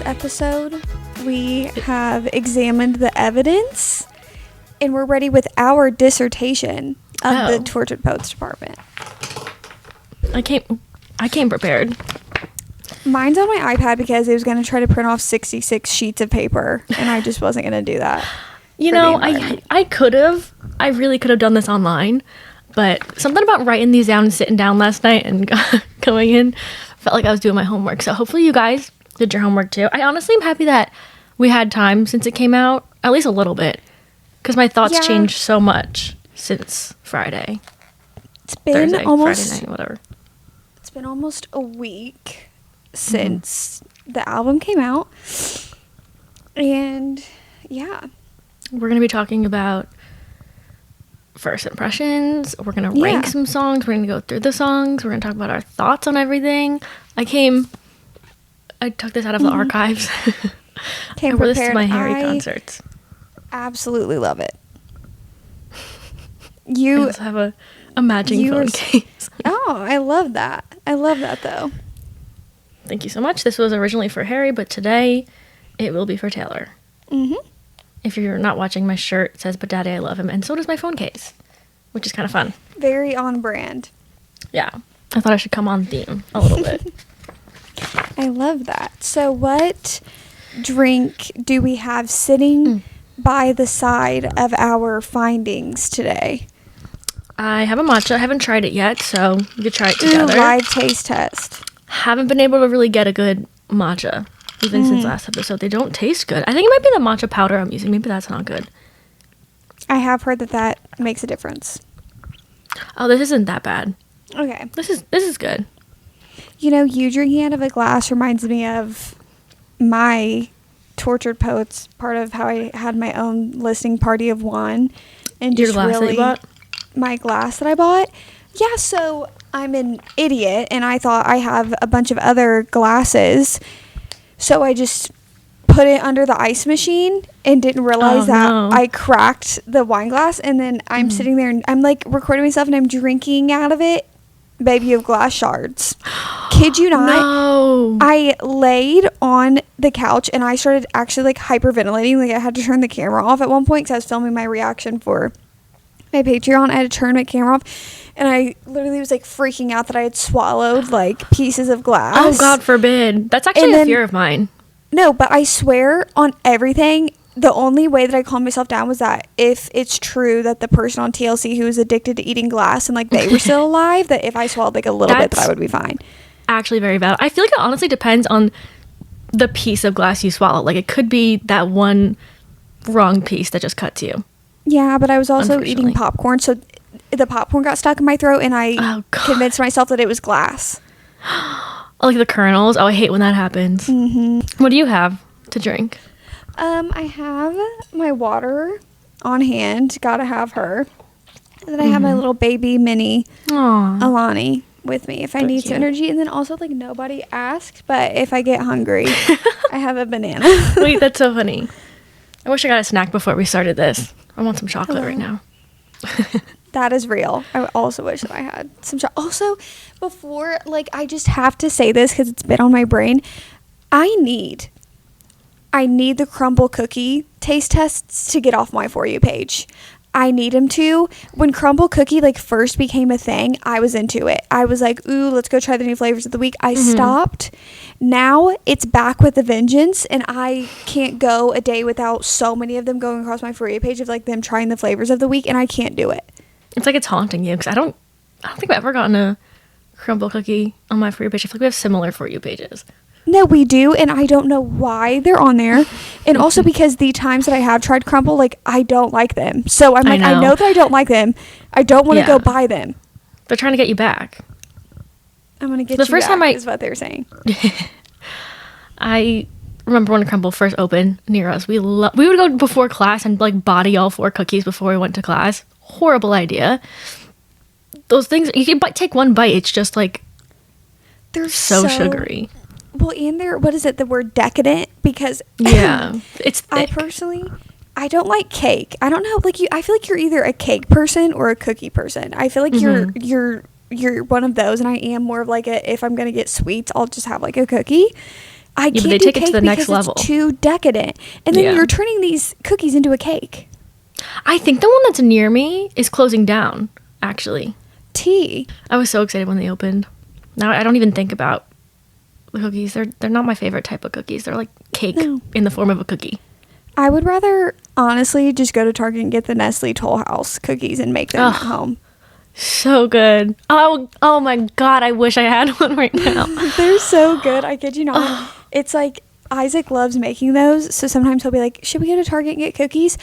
episode, we have examined the evidence and we're ready with our dissertation of the Tortured Poets Department. I came prepared. Mine's on my iPad because it was going to try to print off 66 sheets of paper, and I just wasn't going to do that. You know, I really could have done this online, but something about writing these down and sitting down last night and going in felt like I was doing my homework. So hopefully you guys did your homework too. I honestly am happy that we had time since it came out, at least a little bit, because my thoughts changed so much since Friday. It's been Thursday, almost Friday night, whatever. It's been almost a week since the album came out, and yeah, we're gonna be talking about first impressions. We're gonna rank some songs. We're gonna go through the songs. We're gonna talk about our thoughts on everything. I took this out of the archives. I wore this to my Harry concerts. Absolutely love it. You also have a matching phone case. Oh, I love that. I love that though. Thank you so much. This was originally for Harry, but today it will be for Taylor. If you're not watching, my shirt says, "But Daddy, I love him," and so does my phone case, which is kind of fun. Very on brand. Yeah. I thought I should come on theme a little bit. I love that. So what drink do we have sitting by the side of our findings today? I have a matcha. I haven't tried it yet, so we could try it together. Live taste test. Haven't been able to really get a good matcha, even since last episode. They don't taste good. I think it might be the matcha powder I'm using. Maybe that's not good. I have heard that makes a difference. Oh, this isn't that bad. Okay. This is good. You know, you drinking out of a glass reminds me of my Tortured Poets, part of how I had my own listening party of one. And Your just glass that you bought? My glass that I bought. Yeah, so I'm an idiot, and I thought I have a bunch of other glasses. So I just put it under the ice machine and didn't realize I cracked the wine glass. And then I'm sitting there, and I'm, like, recording myself, and I'm drinking out of it. Baby, you have glass shards. Kid you not. No. I laid on the couch, and I started actually, like, hyperventilating. Like, I had to turn the camera off at one point because I was filming my reaction for my Patreon. I had to turn my camera off, and I literally was like freaking out that I had swallowed like pieces of glass. Oh, God forbid. That's actually a fear of mine. No, but I swear on everything, the only way that I calmed myself down was that if it's true that the person on TLC who was addicted to eating glass and like they were still alive, that if I swallowed like a little bit, that I would be fine. Actually very valid. I feel like it honestly depends on the piece of glass you swallow. Like, it could be that one wrong piece that just cuts you. Yeah, but I was also eating popcorn, so the popcorn got stuck in my throat, and I convinced myself that it was glass. Like the kernels. Oh, I hate when that happens. What do you have to drink? I have my water on hand. Gotta have her. And then I have my little baby mini Alani with me if I need some energy. And then also, like, nobody asked, but if I get hungry, I have a banana. Wait, that's so funny. I wish I got a snack before we started this. I want some chocolate right now. That is real. I also wish that I had some chocolate. Also, before, like, I just have to say this because it's been on my brain. I need the crumble cookie taste tests to get off my For You page. I need them to. When crumble cookie, like, first became a thing, I was into it. I was like, ooh, let's go try the new flavors of the week. I stopped. Now it's back with a vengeance, and I can't go a day without so many of them going across my For You page of, like, them trying the flavors of the week, and I can't do it. It's like it's haunting you, because I don't think I've ever gotten a crumble cookie on my For You page. I feel like we have similar For You pages. No, we do, and I don't know why they're on there. And also because the times that I have tried crumble, like, I don't like them. So I'm like, I know that I don't like them. I don't want to go buy them. They're trying to get you back. I'm going to get you back is what they're saying. I remember when crumble first opened near us. We would go before class and, like, body all 4 cookies before we went to class. Horrible idea. Those things, you can take one bite. It's just, like, they're so sugary. Well, and they're, what is it, the word decadent? Because it's thick. I don't like cake. I don't know, like, I feel like you're either a cake person or a cookie person. I feel like you're one of those, and I am more of like if I'm gonna get sweets, I'll just have like a cookie. I can't they do take it cake to the next because level. it's too decadent. And then Yeah. you're turning these cookies into a cake. I think the one that's near me is closing down, actually. Tea. I was so excited when they opened. Now I don't even think about the cookies. They're not my favorite type of cookies. They're like cake in the form of a cookie. I would rather, honestly, just go to Target and get the Nestle Toll House cookies and make them at home. So good. Oh my God, I wish I had one right now. They're so good. I kid you not. It's like Isaac loves making those. So sometimes he'll be like, should we go to Target and get cookies?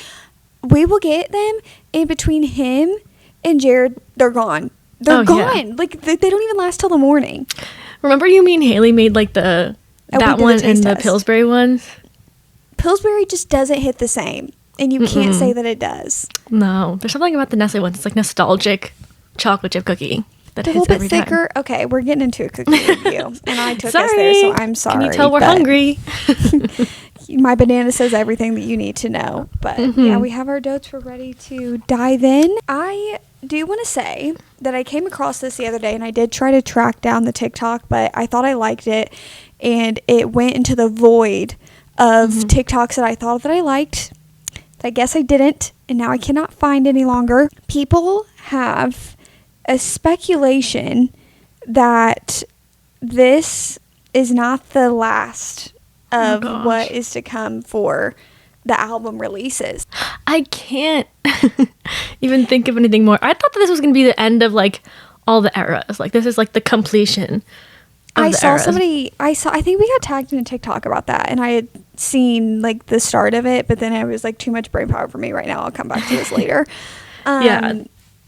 We will get them. And between him and Jared, they're gone. They're gone. Yeah. Like they don't even last till the morning. Remember me and Haley made like that one and the Pillsbury ones? Pillsbury just doesn't hit the same. And you can't say that it does. No. There's something about the Nestle ones. It's like nostalgic chocolate chip cookie that hits every time. A little bit thicker. Okay, we're getting into a cookie review. And I took us there, so I'm sorry. Can you tell we're hungry? My banana says everything that you need to know. But yeah, we have our DOTEs. We're ready to dive in. I do want to say that I came across this the other day, and I did try to track down the TikTok, but I thought I liked it, and it went into the void of TikToks that I thought that I liked. I guess I didn't, and now I cannot find any longer. People have a speculation that this is not the last of what is to come for the album releases. I can't even think of anything more. I thought that this was going to be the end of like all the eras. Like this is like the completion of the eras. I think we got tagged in a TikTok about that, and I had seen like the start of it, but then it was like too much brain power for me right now. I'll come back to this later. Yeah.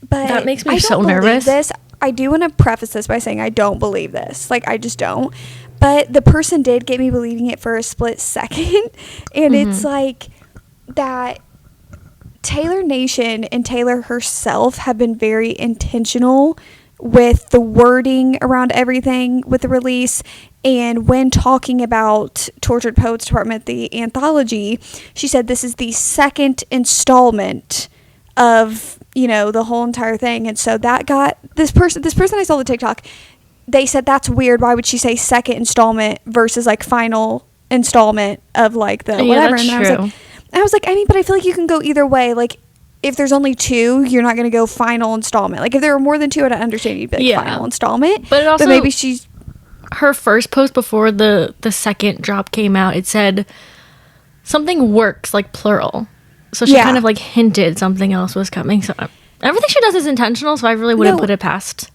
But that makes me so nervous. I do want to preface this by saying I don't believe this. Like, I just don't. But the person did get me believing it for a split second. And it's like that Taylor Nation and Taylor herself have been very intentional with the wording around everything with the release. And when talking about Tortured Poets Department, the anthology, she said this is the second installment of, you know, the whole entire thing. And so that got this person I saw the TikTok, they said that's weird. Why would she say second installment versus like final installment of like the whatever? That's and I was like, I mean, but I feel like you can go either way. Like if there's only two, you're not going to go final installment. Like if there were more than two, I'd understand you'd be like final installment. But it also, maybe she's her first post before the second drop came out, it said something works, like plural. So she kind of like hinted something else was coming. So everything she does is intentional, so I really wouldn't put it past.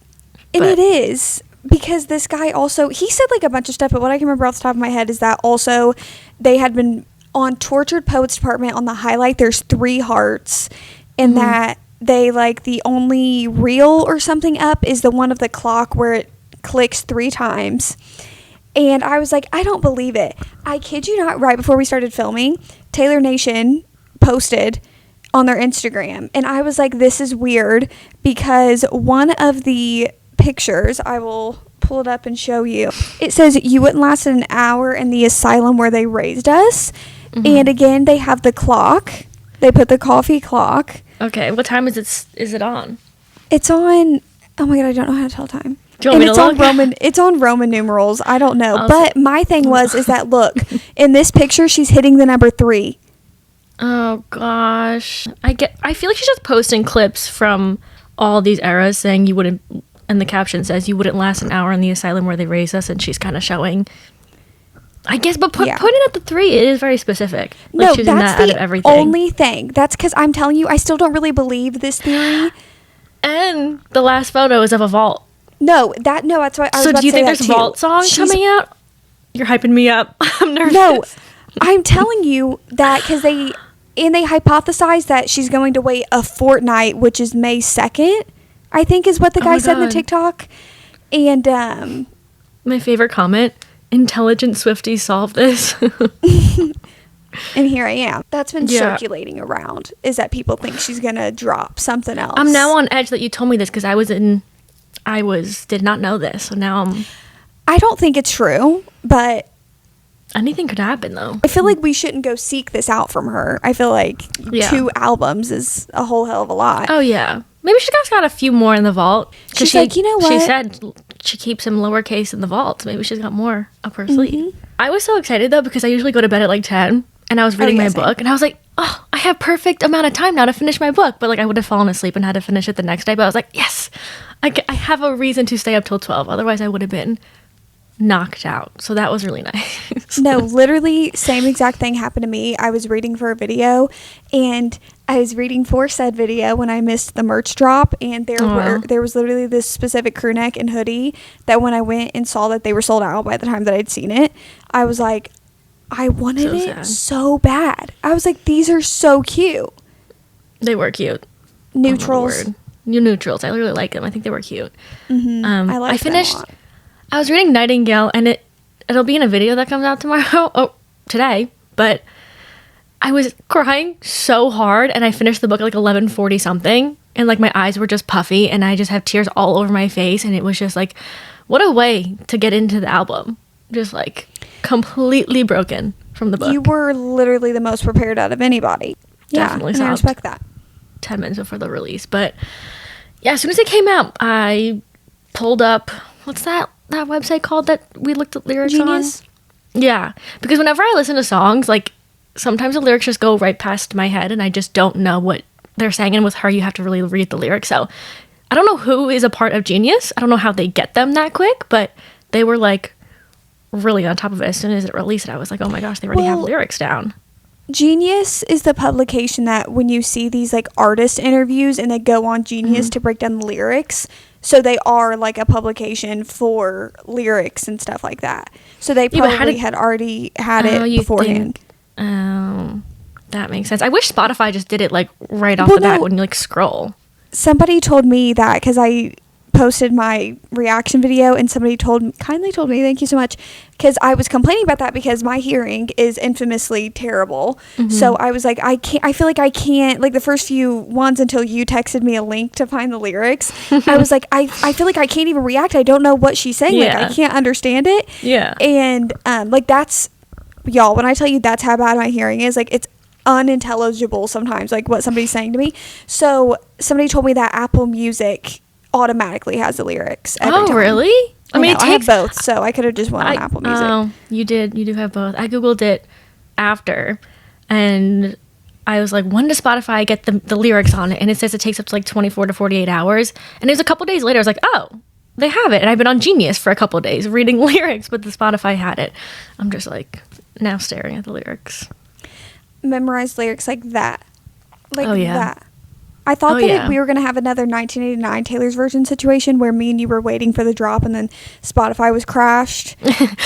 And it is, because this guy also, he said like a bunch of stuff, but what I can remember off the top of my head is that also they had been on Tortured Poets Department on the highlight, there's 3 hearts, and that they like the only reel or something up is the one of the clock where it clicks 3 times. And I was like, I don't believe it. I kid you not, right before we started filming, Taylor Nation posted on their Instagram, and I was like, this is weird, because one of the pictures, I will pull it up and show you, it says you wouldn't last an hour in the asylum where they raised us. And again, they have the clock, they put the coffee clock. Okay, what time is it on? It's on, oh my god, I don't know how to tell time. Do you want me to look? It's on Roman numerals, I don't know. But my thing is that look, in this picture she's hitting the number 3. Oh gosh, I feel like she's just posting clips from all these eras saying you wouldn't, and the caption says you wouldn't last an hour in the asylum where they raised us, and she's kind of showing, I guess, but putting it at the 3, it is very specific. Like, no, choosing that's that out of everything. Only thing. That's because I'm telling you, I still don't really believe this theory. And the last photo is of a vault. No, that's why I was about to say. So do you think there's vault songs coming out? You're hyping me up. I'm nervous. No, I'm telling you that because they hypothesized that she's going to wait a fortnight, which is May 2nd, I think is what the guy said in the TikTok. And my favorite comment, intelligent Swifties solve this. And here I am. That's been circulating around, is that people think she's going to drop something else. I'm now on edge that you told me this, because did not know this. So now I don't think it's true, but anything could happen though. I feel like we shouldn't go seek this out from her. I feel like 2 albums is a whole hell of a lot. Oh yeah. maybe she's got a few more in the vault. She's like, you know what? She said she keeps them lowercase in the vault. Maybe she's got more up her sleeve. I was so excited, though, because I usually go to bed at like 10, and I was reading my book, and I was like, oh, I have perfect amount of time now to finish my book. But like, I would have fallen asleep and had to finish it the next day. But I was like, yes, I have a reason to stay up till 12. Otherwise, I would have been knocked out. So that was really nice. No, literally same exact thing happened to me. I was reading for a video, and I was reading for said video when I missed the merch drop, and there was literally this specific crew neck and hoodie that when I went and saw that they were sold out by the time that I'd seen it, I was like, I wanted it so bad. I was like, these are so cute. They were cute. Neutrals. New neutrals. I really like them. I think they were cute. I like them a lot. I was reading Nightingale, and it'll be in a video that comes out today, but I was crying so hard, and I finished the book at like 11:40 something, and like my eyes were just puffy, and I just have tears all over my face, and it was just like, what a way to get into the album. Just like completely broken from the book. You were literally the most prepared out of anybody. Definitely, and I respect that. 10 minutes before the release, but yeah, as soon as it came out, I pulled up, what's that website called that we looked at lyrics Genius? on? Yeah, because whenever I listen to songs, like sometimes the lyrics just go right past my head and I just don't know what they're saying, and with her you have to really read the lyrics. So I don't know who is a part of Genius. I don't know how they get them that quick, but they were like really on top of it. As soon as it released, I was like, oh my gosh, they already have lyrics down. Genius is the publication that when you see these like artist interviews and they go on Genius to break down the lyrics, so they are like a publication for lyrics and stuff like that. So they probably had already had it beforehand. That makes sense. I wish Spotify just did it like right off the bat when you like scroll. Somebody told me that because I posted my reaction video, and somebody kindly told me, thank you so much, because I was complaining about that because my hearing is infamously terrible. So I was like, I feel like I can't, like the first few ones until you texted me a link to find the lyrics, I was like, I feel like I can't even react. I don't know what she's saying. Like I can't understand it. Yeah. And like that's, y'all, when I tell you that's how bad my hearing is, like it's unintelligible sometimes, like what somebody's saying to me. So somebody told me that Apple Music automatically has the lyrics every time. Really? I mean, I have both, so I could have just went on Apple Music. Oh, you do have both. I googled it after, and I was like, when does Spotify get the lyrics on it? And it says it takes up to like 24 to 48 hours. And it was a couple days later, I was like, oh, they have it. And I've been on Genius for a couple of days reading lyrics, but the Spotify had it. I'm just like now staring at the lyrics. Memorized lyrics like that. Like that. I thought we were going to have another 1989 Taylor's version situation where me and you were waiting for the drop and then Spotify was crashed.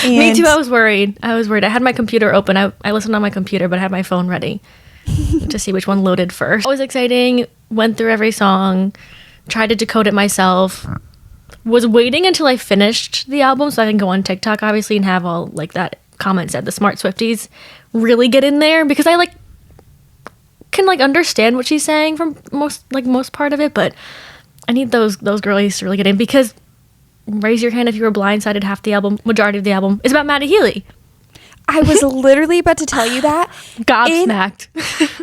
Me too. I was worried. I had my computer open. I listened on my computer, but I had my phone ready to see which one loaded first. It was exciting. Went through every song. Tried to decode it myself. Was waiting until I finished the album so I can go on TikTok, obviously, and have all like that comment said, the smart Swifties really get in there, because I like can like understand what she's saying from most part of it, but I need those girlies to really get in, because raise your hand if you were blindsided. Majority of the album is about Maddie Healy. I was literally about to tell you that. Gobsmacked.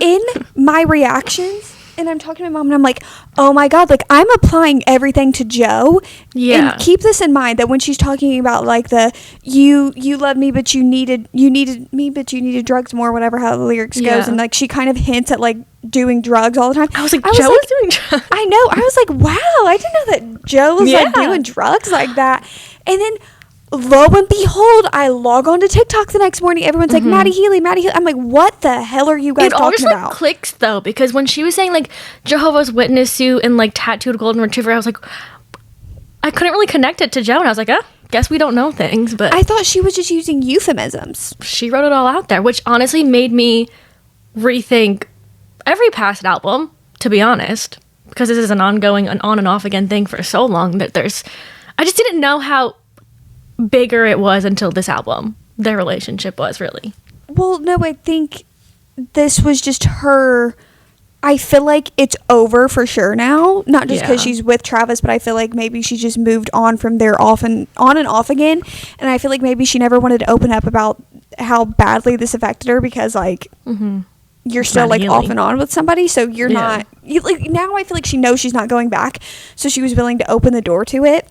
In my reactions, and I'm talking to my mom and I'm like, oh my god, like I'm applying everything to Joe. Yeah. And keep this in mind that when she's talking about like the you loved me but you needed me but you needed drugs more, whatever how the lyrics goes, and like she kind of hints at like doing drugs all the time. I was like, Joe was doing drugs. I know. I was like, wow, I didn't know that Joe was like doing drugs like that. And then lo and behold, I log on to TikTok the next morning. Everyone's like, Maddie Healy. I'm like, what the hell are you guys talking about? It all just like clicks though, because when she was saying like Jehovah's Witness suit and like tattooed golden retriever, I was like, I couldn't really connect it to Joe, and I was like, guess we don't know things. But I thought she was just using euphemisms. She wrote it all out there, which honestly made me rethink every past album, to be honest, because this is an ongoing, an on and off again thing for so long that I just didn't know how bigger it was until this album. Their relationship was really. Well, no, I think this was just her. I feel like it's over for sure now. Not just because she's with Travis, but I feel like maybe she just moved on from there on and off again. And I feel like maybe she never wanted to open up about how badly this affected her, because like you're still like Healy. off and on with somebody, so you're Yeah. not, you, like, now I feel like she knows she's not going back, so she was willing to open the door to it.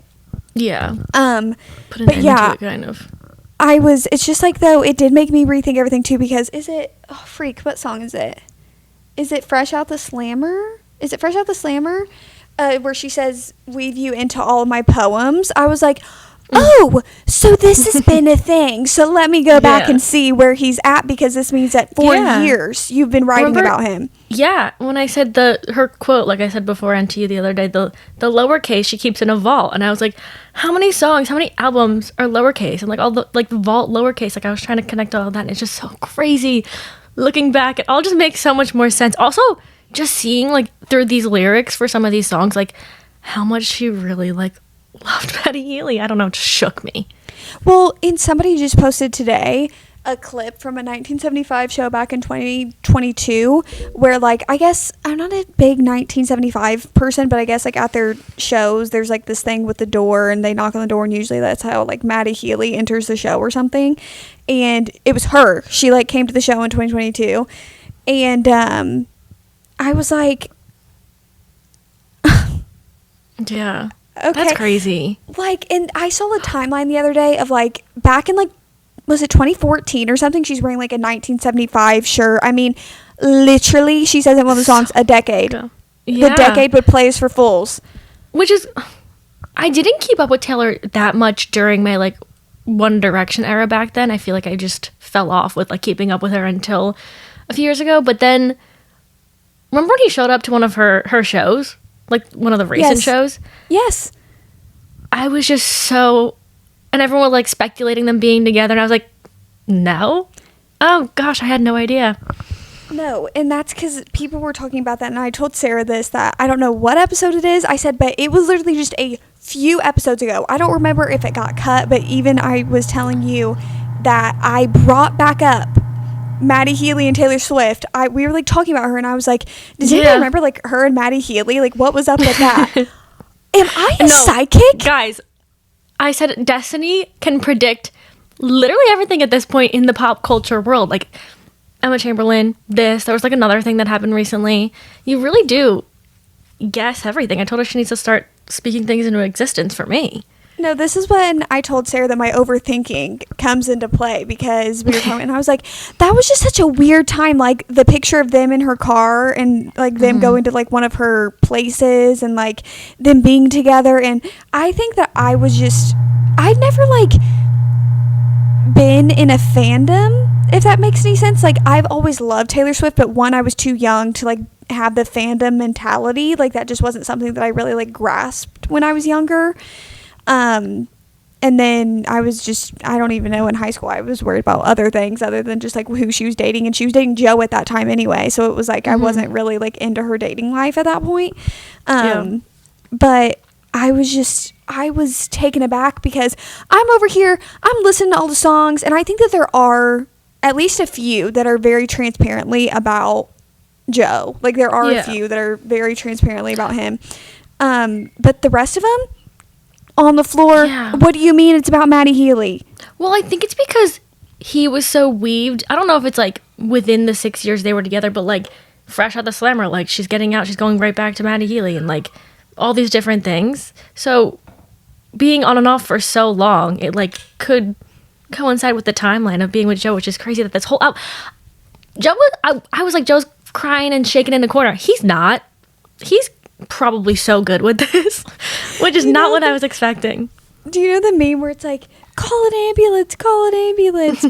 Yeah. Put an But end yeah, to it, kind of. it's just like, though, it did make me rethink everything too, because what song is it? Is it Fresh Out the Slammer? Where she says, weave you into all of my poems. I was like, oh, so this has been a thing. So let me go back and see where he's at, because this means that for years you've been writing about him. Yeah, when I said her quote, like I said before and to you the other day, the lowercase she keeps in a vault, and I was like, how many songs, how many albums are lowercase? And like all the like the vault lowercase, like I was trying to connect all of that, and it's just so crazy. Looking back, it all just makes so much more sense. Also, just seeing like through these lyrics for some of these songs, like how much she really like loved Maddie Healy. I don't know, it just shook me. Well, and somebody just posted today a clip from a 1975 show back in 2022 where, like, I guess I'm not a big 1975 person, but I guess like at their shows there's like this thing with the door, and they knock on the door, and usually that's how like Maddie Healy enters the show or something. And it was her. She like came to the show in 2022, and I was like, yeah. Okay. That's crazy. Like, and I saw the timeline the other day of like back in like, was it 2014 or something? She's wearing like a 1975 shirt. I mean, literally, she says in one of the songs, a decade. Yeah. The decade would play us for fools. Which is, I didn't keep up with Taylor that much during my like One Direction era back then. I feel like I just fell off with like keeping up with her until a few years ago. But then, remember when he showed up to one of her shows? Like one of the recent shows? Yes. I was just so, and everyone was like speculating them being together, and I was like, no? Oh gosh, I had no idea. No, and that's because people were talking about that, and I told Sarah this, that I don't know what episode it is. I said, but it was literally just a few episodes ago. I don't remember if it got cut, but even I was telling you that I brought back up Maddie Healy and Taylor Swift. We were like talking about her, and I was like, does anybody remember like her and Maddie Healy? Like, what was up with that? Am I a psychic? Guys, I said Destiny can predict literally everything at this point in the pop culture world. Like Emma Chamberlain, there was like another thing that happened recently. You really do guess everything. I told her she needs to start speaking things into existence for me. No, this is when I told Sarah that my overthinking comes into play, because we were talking, and I was like, that was just such a weird time. Like the picture of them in her car, and like them going to like one of her places, and like them being together. And I think that I've never like been in a fandom, if that makes any sense. Like I've always loved Taylor Swift, but I was too young to like have the fandom mentality. Like that just wasn't something that I really like grasped when I was younger. And then I don't even know, in high school I was worried about other things other than just like who she was dating, and she was dating Joe at that time anyway, so it was like I wasn't really like into her dating life at that point. But I was taken aback, because I'm over here, I'm listening to all the songs, and I think that there are at least a few that are very transparently about Joe. Like there are a few that are very transparently about him, but the rest of them on the floor. What do you mean it's about Maddie Healy? Well, I think it's because he was so weaved. I don't know if it's like within the 6 years they were together, but like fresh out the slammer, like she's getting out, she's going right back to Maddie Healy, and like all these different things. So being on and off for so long, it like could coincide with the timeline of being with Joe, which is crazy that this whole Joe was, I was like, Joe's crying and shaking in the corner. He's not. He's probably so good with this, which is not what I was expecting. Do you know the meme where it's like, call an ambulance,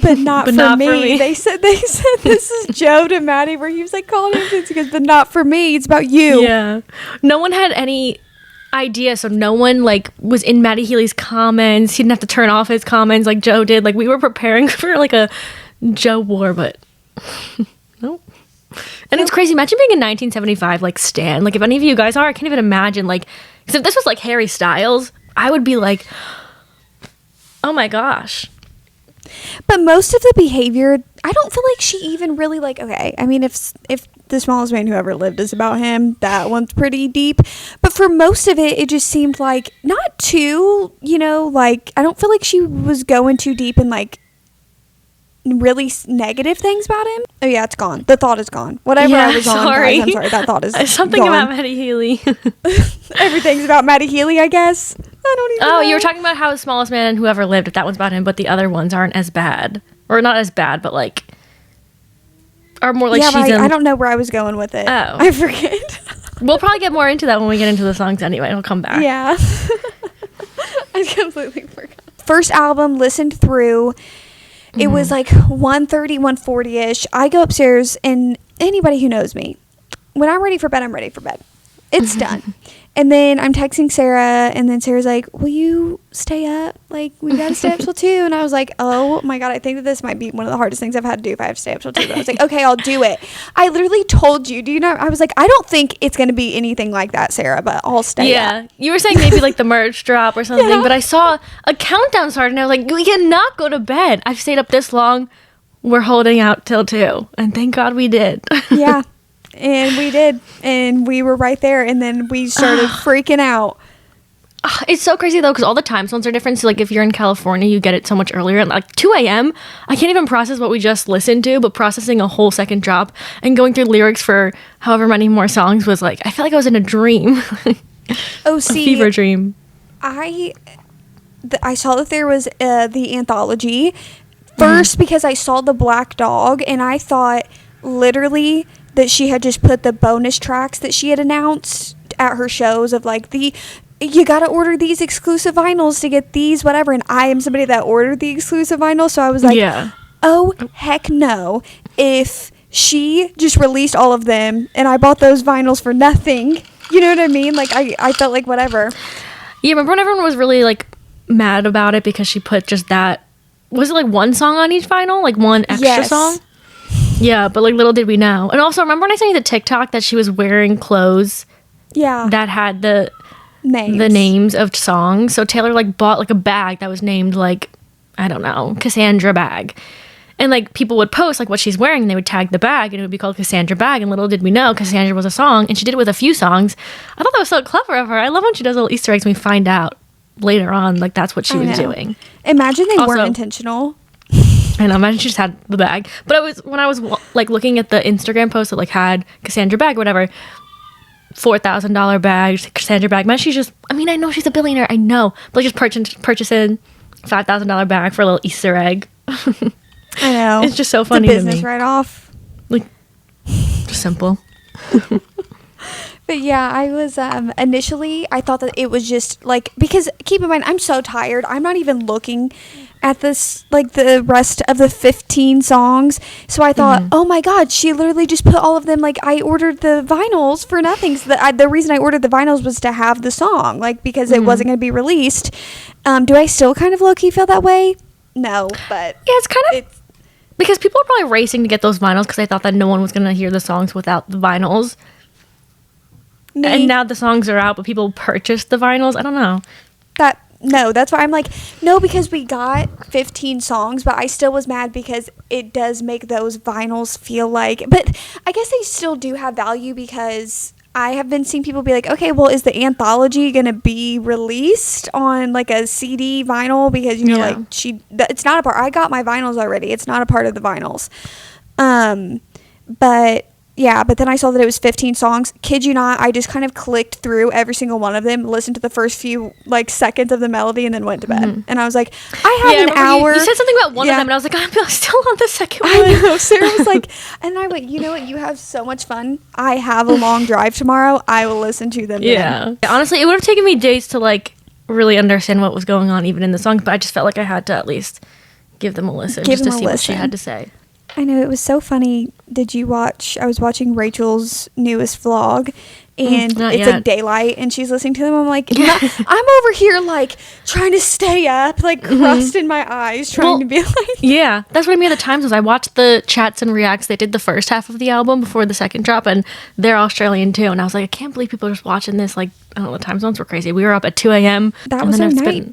but not, but for, not me. for me. They said this is Joe to Maddie, where he was like, call an ambulance, he goes, but not for me, it's about you. Yeah, no one had any idea, so no one like was in Maddie Healy's comments. He didn't have to turn off his comments like Joe did. Like we were preparing for like a Joe war, but nope. And it's crazy. Imagine being in 1975, like Stan. Like if any of you guys are, I can't even imagine. Like, because if this was like Harry Styles, I would be like, oh my gosh. But most of the behavior, I don't feel like she even really like. Okay, I mean, if The Smallest Man Who Ever Lived is about him, that one's pretty deep. But for most of it, it just seemed like not too. Like I don't feel like she was going too deep in like really negative things about him. Oh yeah, it's gone. The thought is gone. Whatever I was on, guys, I'm sorry. That thought is something gone. about Maddie Healy. Everything's about Maddie Healy, I guess. I don't even know. You were talking about how the smallest man who ever lived, if that one's about him, but the other ones aren't as bad. Or not as bad, but like are more like I don't know where I was going with it. Oh. I forget. We'll probably get more into that when we get into the songs anyway. It'll come back. Yeah. I completely forgot. First album, listened through. It was like 1:30, 1:40-ish. I go upstairs, and anybody who knows me, when I'm ready for bed, I'm ready for bed. It's done. And then I'm texting Sarah, and then Sarah's like, will you stay up? Like, we got to stay up till 2. And I was like, oh, my God, I think that this might be one of the hardest things I've had to do if I have to stay up till 2. But I was like, okay, I'll do it. I literally told you, do you know? I was like, I don't think it's going to be anything like that, Sarah, but I'll stay up. You were saying maybe like the merch drop or something, but I saw a countdown start, and I was like, we cannot go to bed. I've stayed up this long. We're holding out till 2. And thank God we did. Yeah. And we did, and we were right there, and then we started freaking out. It's so crazy though, because all the time zones are different. So like if you're in California, you get it so much earlier at like 2 a.m. I can't even process what we just listened to, but processing a whole second drop and going through lyrics for however many more songs was like, I felt like I was in a dream. Oh, see, a fever dream. I saw that there was the anthology first because I saw the Black Dog, and I thought literally that she had just put the bonus tracks that she had announced at her shows of like you gotta order these exclusive vinyls to get these whatever, and I am somebody that ordered the exclusive vinyl, so I was like, oh heck no, if she just released all of them and I bought those vinyls for nothing, you know what I mean? Like I felt like whatever. Yeah, remember when everyone was really like mad about it because she put just that, was it like one song on each vinyl, like one extra song? Yeah, but like little did we know. And also, remember when I sent you the TikTok that she was wearing clothes that had the names of songs? So Taylor like bought like a bag that was named like, I don't know, Cassandra bag. And like people would post like what she's wearing, and they would tag the bag, and it would be called Cassandra bag. And little did we know Cassandra was a song, and she did it with a few songs. I thought that was so clever of her. I love when she does little Easter eggs and we find out later on like that's what she was doing. Imagine they weren't intentional. I know, imagine she just had the bag. But when I was like looking at the Instagram post that like had Cassandra bag or whatever, $4,000 bag, Cassandra bag. Man, she's just, I mean, I know she's a billionaire, I know, but like just purchasing $5,000 bag for a little Easter egg. I know. It's just so funny to me. Business right off. Like, just simple. But yeah, I was initially I thought that it was just like, because keep in mind I'm so tired, I'm not even looking at this like the rest of the 15 songs, so I thought, oh my God, she literally just put all of them, like I ordered the vinyls for nothing, so that the reason I ordered the vinyls was to have the song, like because it wasn't going to be released. Do I still kind of low-key feel that way? No, but yeah, it's kind of because people are probably racing to get those vinyls because they thought that no one was going to hear the songs without the vinyls. Me. And now the songs are out, but people purchased the vinyls. I don't know. That's why I'm like, no, because we got 15 songs, but I still was mad because it does make those vinyls feel like, but I guess they still do have value because I have been seeing people be like, okay, well, is the anthology going to be released on like a CD vinyl? Because, you know, like it's not a part, I got my vinyls already. It's not a part of the vinyls. But yeah, but then I saw that it was 15 songs. Kid you not, I just kind of clicked through every single one of them, listened to the first few like seconds of the melody, and then went to bed. And I was like, I have an hour. You said something about one of them, and I was like, I'm still on the second one. I know. Sarah was like, and I went, you know what? You have so much fun. I have a long drive tomorrow. I will listen to them. Yeah. Honestly, it would have taken me days to like really understand what was going on, even in the songs. But I just felt like I had to at least give them a listen, just to see what she had to say. I know, it was so funny. Did you watch? I was watching Rachel's newest vlog, and it's like daylight, and she's listening to them. I'm like, I'm over here like trying to stay up, like crust in my eyes, trying to be like. Yeah, that's what I mean. At the times was I watched the chats and reacts. They did the first half of the album before the second drop, and they're Australian too. And I was like, I can't believe people are just watching this. Like, I don't know, the time zones were crazy. We were up at 2 a.m. That was so nice.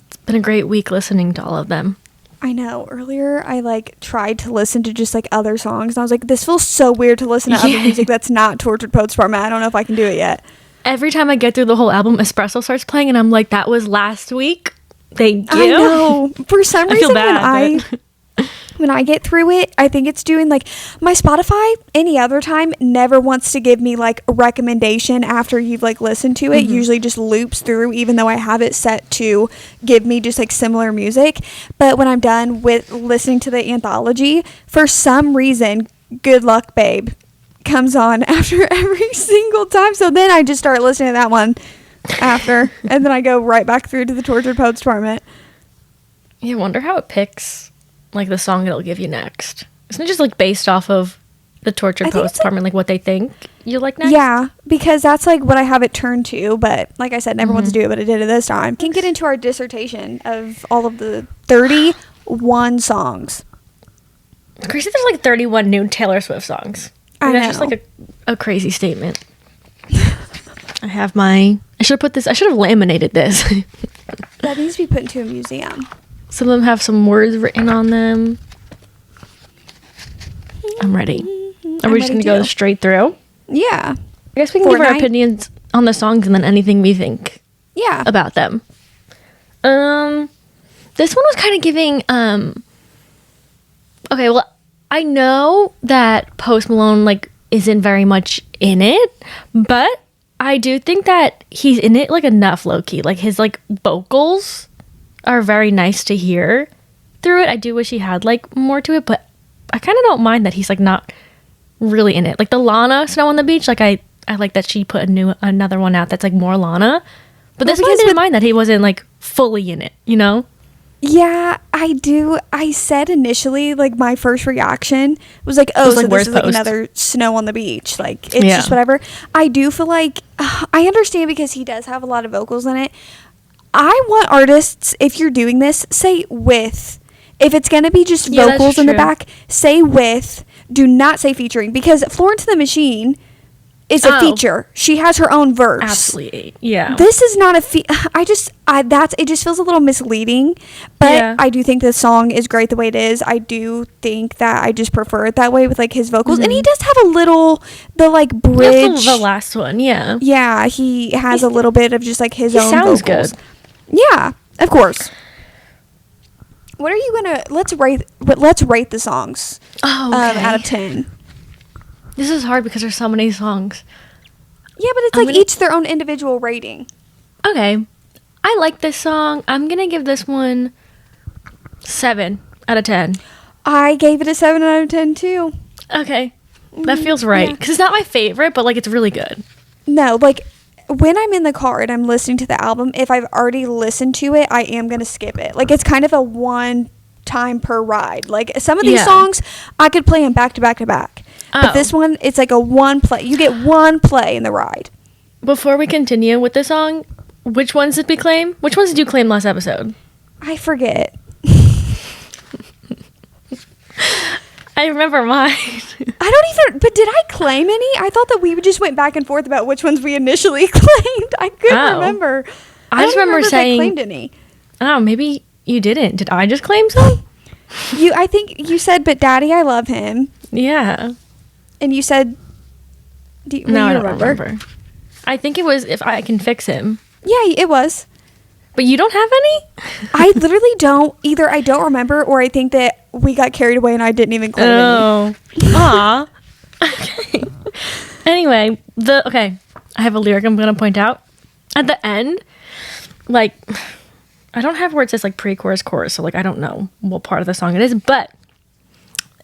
It's been a great week listening to all of them. I know. Earlier, I like tried to listen to just like other songs, and I was like, "This feels so weird to listen to other music that's not Tortured Poets Department." I don't know if I can do it yet. Every time I get through the whole album, Espresso starts playing, and I'm like, "That was last week." Thank you. I know. For some reason, when I get through it, I think it's doing like my Spotify any other time never wants to give me like a recommendation after you've like listened to it. Usually just loops through, even though I have it set to give me just like similar music. But when I'm done with listening to the anthology, for some reason, Good Luck Babe comes on after every single time. So then I just start listening to that one after, and then I go right back through to the Tortured Poets Torment. Yeah, I wonder how it picks like the song it'll give you next. Isn't it just like based off of the Tortured Poets Department, like what they think you like next? Yeah, because that's like what I have it turned to. But like I said, never wants to do it, but I did it this time. Can get into our dissertation of all of the 31 songs. It's crazy there's like 31 new Taylor Swift songs. I know. That's just like a crazy statement. I should have laminated this. That needs to be put into a museum. Some of them have some words written on them. I'm ready. Are we just going to go straight through? Yeah. I guess we can give our opinions on the songs and then anything we think about them. This one was kind of giving... Okay, well, I know that Post Malone, like, isn't very much in it, but I do think that he's in it, like, enough low-key. Like, his, like, vocals are very nice to hear through it. I do wish he had like more to it, but I kind of don't mind that he's like not really in it. Like the Lana Snow on the Beach, like I like that she put another one out that's like more Lana, but this one I didn't mind that he wasn't like fully in it, you know? Yeah, I do. I said initially, like my first reaction was like, oh, so this is like another Snow on the Beach. Like it's just whatever. I do feel like I understand because he does have a lot of vocals in it. I want artists, if you're doing this, say with. If it's going to be just vocals in the back, say with. Do not say featuring. Because Florence and the Machine is a feature. She has her own verse. Absolutely. Yeah. This is not a it just feels a little misleading. But I do think the song is great the way it is. I do think that I just prefer it that way with like his vocals. And he does have a little, the like bridge. The last one, yeah. Yeah, he has a little bit of just like his own vocals. Sounds good. Yeah, of course. What are you gonna let's rate the songs out of 10. This is hard because there's so many songs. Yeah, but it's each their own individual rating. Okay, I like this song. I'm gonna give this one 7 out of 10. I gave it a 7 out of 10 too. Okay, that feels right because it's not my favorite, but like it's really good. No, like when I'm in the car and I'm listening to the album, if I've already listened to it, I am going to skip it. Like, it's kind of a one time per ride. Like, some of these songs, I could play them back to back to back. But this one, it's like a one play. You get one play in the ride. Before we continue with the song, which ones did we claim? Which ones did you claim last episode? I forget. I remember mine. But did I claim any? I thought that we just went back and forth about which ones we initially claimed. I couldn't remember. I just remember saying, if I claimed any. Oh, maybe you didn't. Did I just claim some? I think you said, but Daddy, I love him. Yeah. And you said, I don't remember. I think it was If I Can Fix Him. Yeah, it was. But you don't have any? I literally don't. Either I don't remember or I think that we got carried away and I didn't even claim any. Aw. Okay. Anyway, I have a lyric I'm going to point out. At the end, like, I don't have where it says, like, pre-chorus, chorus, so, like, I don't know what part of the song it is, but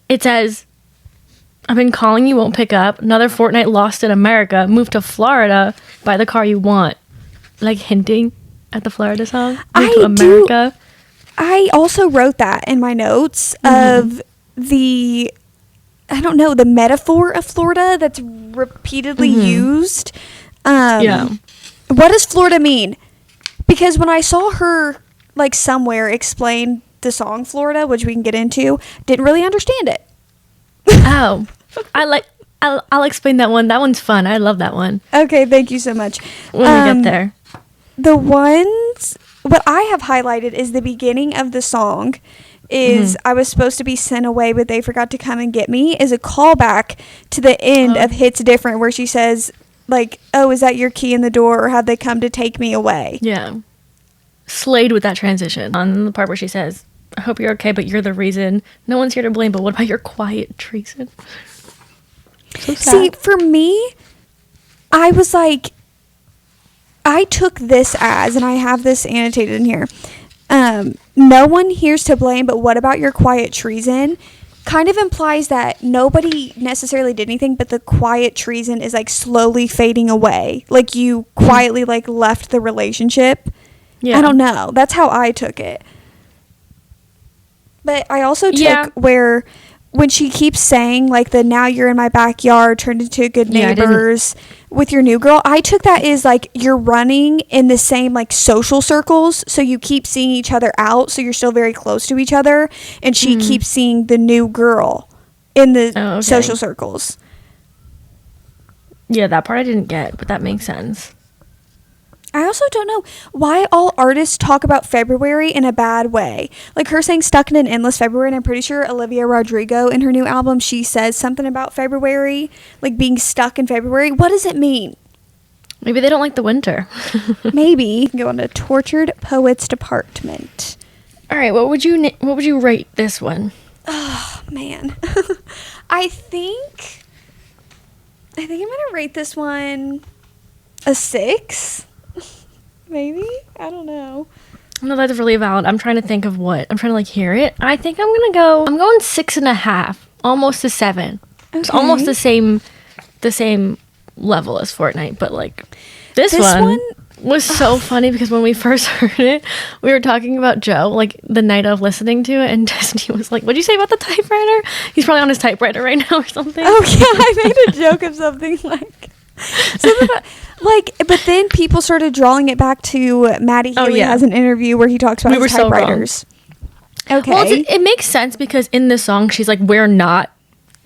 it says, I've been calling, you won't pick up. Another fortnight lost in America. Moved to Florida. Buy the car you want. Like, hinting at the Florida song. Moved to America. I also wrote that in my notes of the... I don't know, the metaphor of Florida that's repeatedly used. What does Florida mean? Because when I saw her, like, somewhere explain the song Florida, which we can get into, didn't really understand it. Oh. I'll explain that one. That one's fun. I love that one. Okay, thank you so much. When we get there. The ones... What I have highlighted is the beginning of the song is I was supposed to be sent away, but they forgot to come and get me, is a callback to the end of Hits Different, where she says, like, oh, is that your key in the door, or have they come to take me away? Yeah. Slayed with that transition. On the part where she says, I hope you're okay, but you're the reason. No one's here to blame, but what about your quiet treason? So sad. See, for me, I was like, I took this as, and I have this annotated in here, no one here's to blame, but what about your quiet treason? Kind of implies that nobody necessarily did anything, but the quiet treason is like slowly fading away. Like you quietly like left the relationship. Yeah. I don't know. That's how I took it. But I also took where when she keeps saying like the now you're in my backyard turned into good neighbors with your new girl, I took that as like you're running in the same like social circles, so you keep seeing each other out, so you're still very close to each other, and she keeps seeing the new girl in the social circles. Yeah, that part I didn't get, but that makes sense. I also don't know why all artists talk about February in a bad way. Like her saying stuck in an endless February, and I'm pretty sure Olivia Rodrigo in her new album, she says something about February, like being stuck in February. What does it mean? Maybe they don't like the winter. Maybe. Go on to Tortured Poets Department. All right, what would you rate this one? Oh, man. I think I'm going to rate this one a 6. Maybe? I don't know. No, that's really valid. I'm trying to think of what. I'm trying to like hear it. I think I'm going 6.5, almost a 7. Okay. It's almost the same level as Fortnite, but like this one was so funny because when we first heard it, we were talking about Joe, like the night of listening to it, and Destiny was like, what'd you say about the typewriter? He's probably on his typewriter right now or something. Oh yeah, I made a joke of something like but then people started drawing it back to Maddie Healy has an interview where he talks about his typewriters. Okay. Well, it makes sense because in this song, she's like, we're not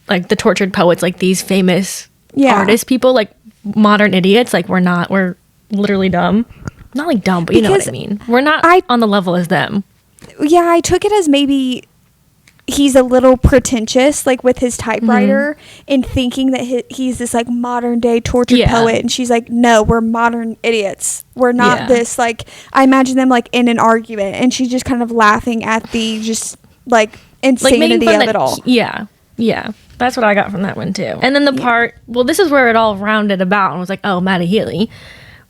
like the tortured poets, like these famous artist people, like modern idiots. Like we're literally dumb. Not like dumb, but you know what I mean. We're not on the level as them. Yeah, I took it as maybe he's a little pretentious, like with his typewriter, and thinking that he's this like modern day tortured poet, and she's like, no, we're modern idiots, we're not this, like I imagine them like in an argument, and she's just kind of laughing at the just like insanity of it all. That's what I got from that one too. And then the part, well, this is where it all rounded about and was like, oh, Maddie Healy,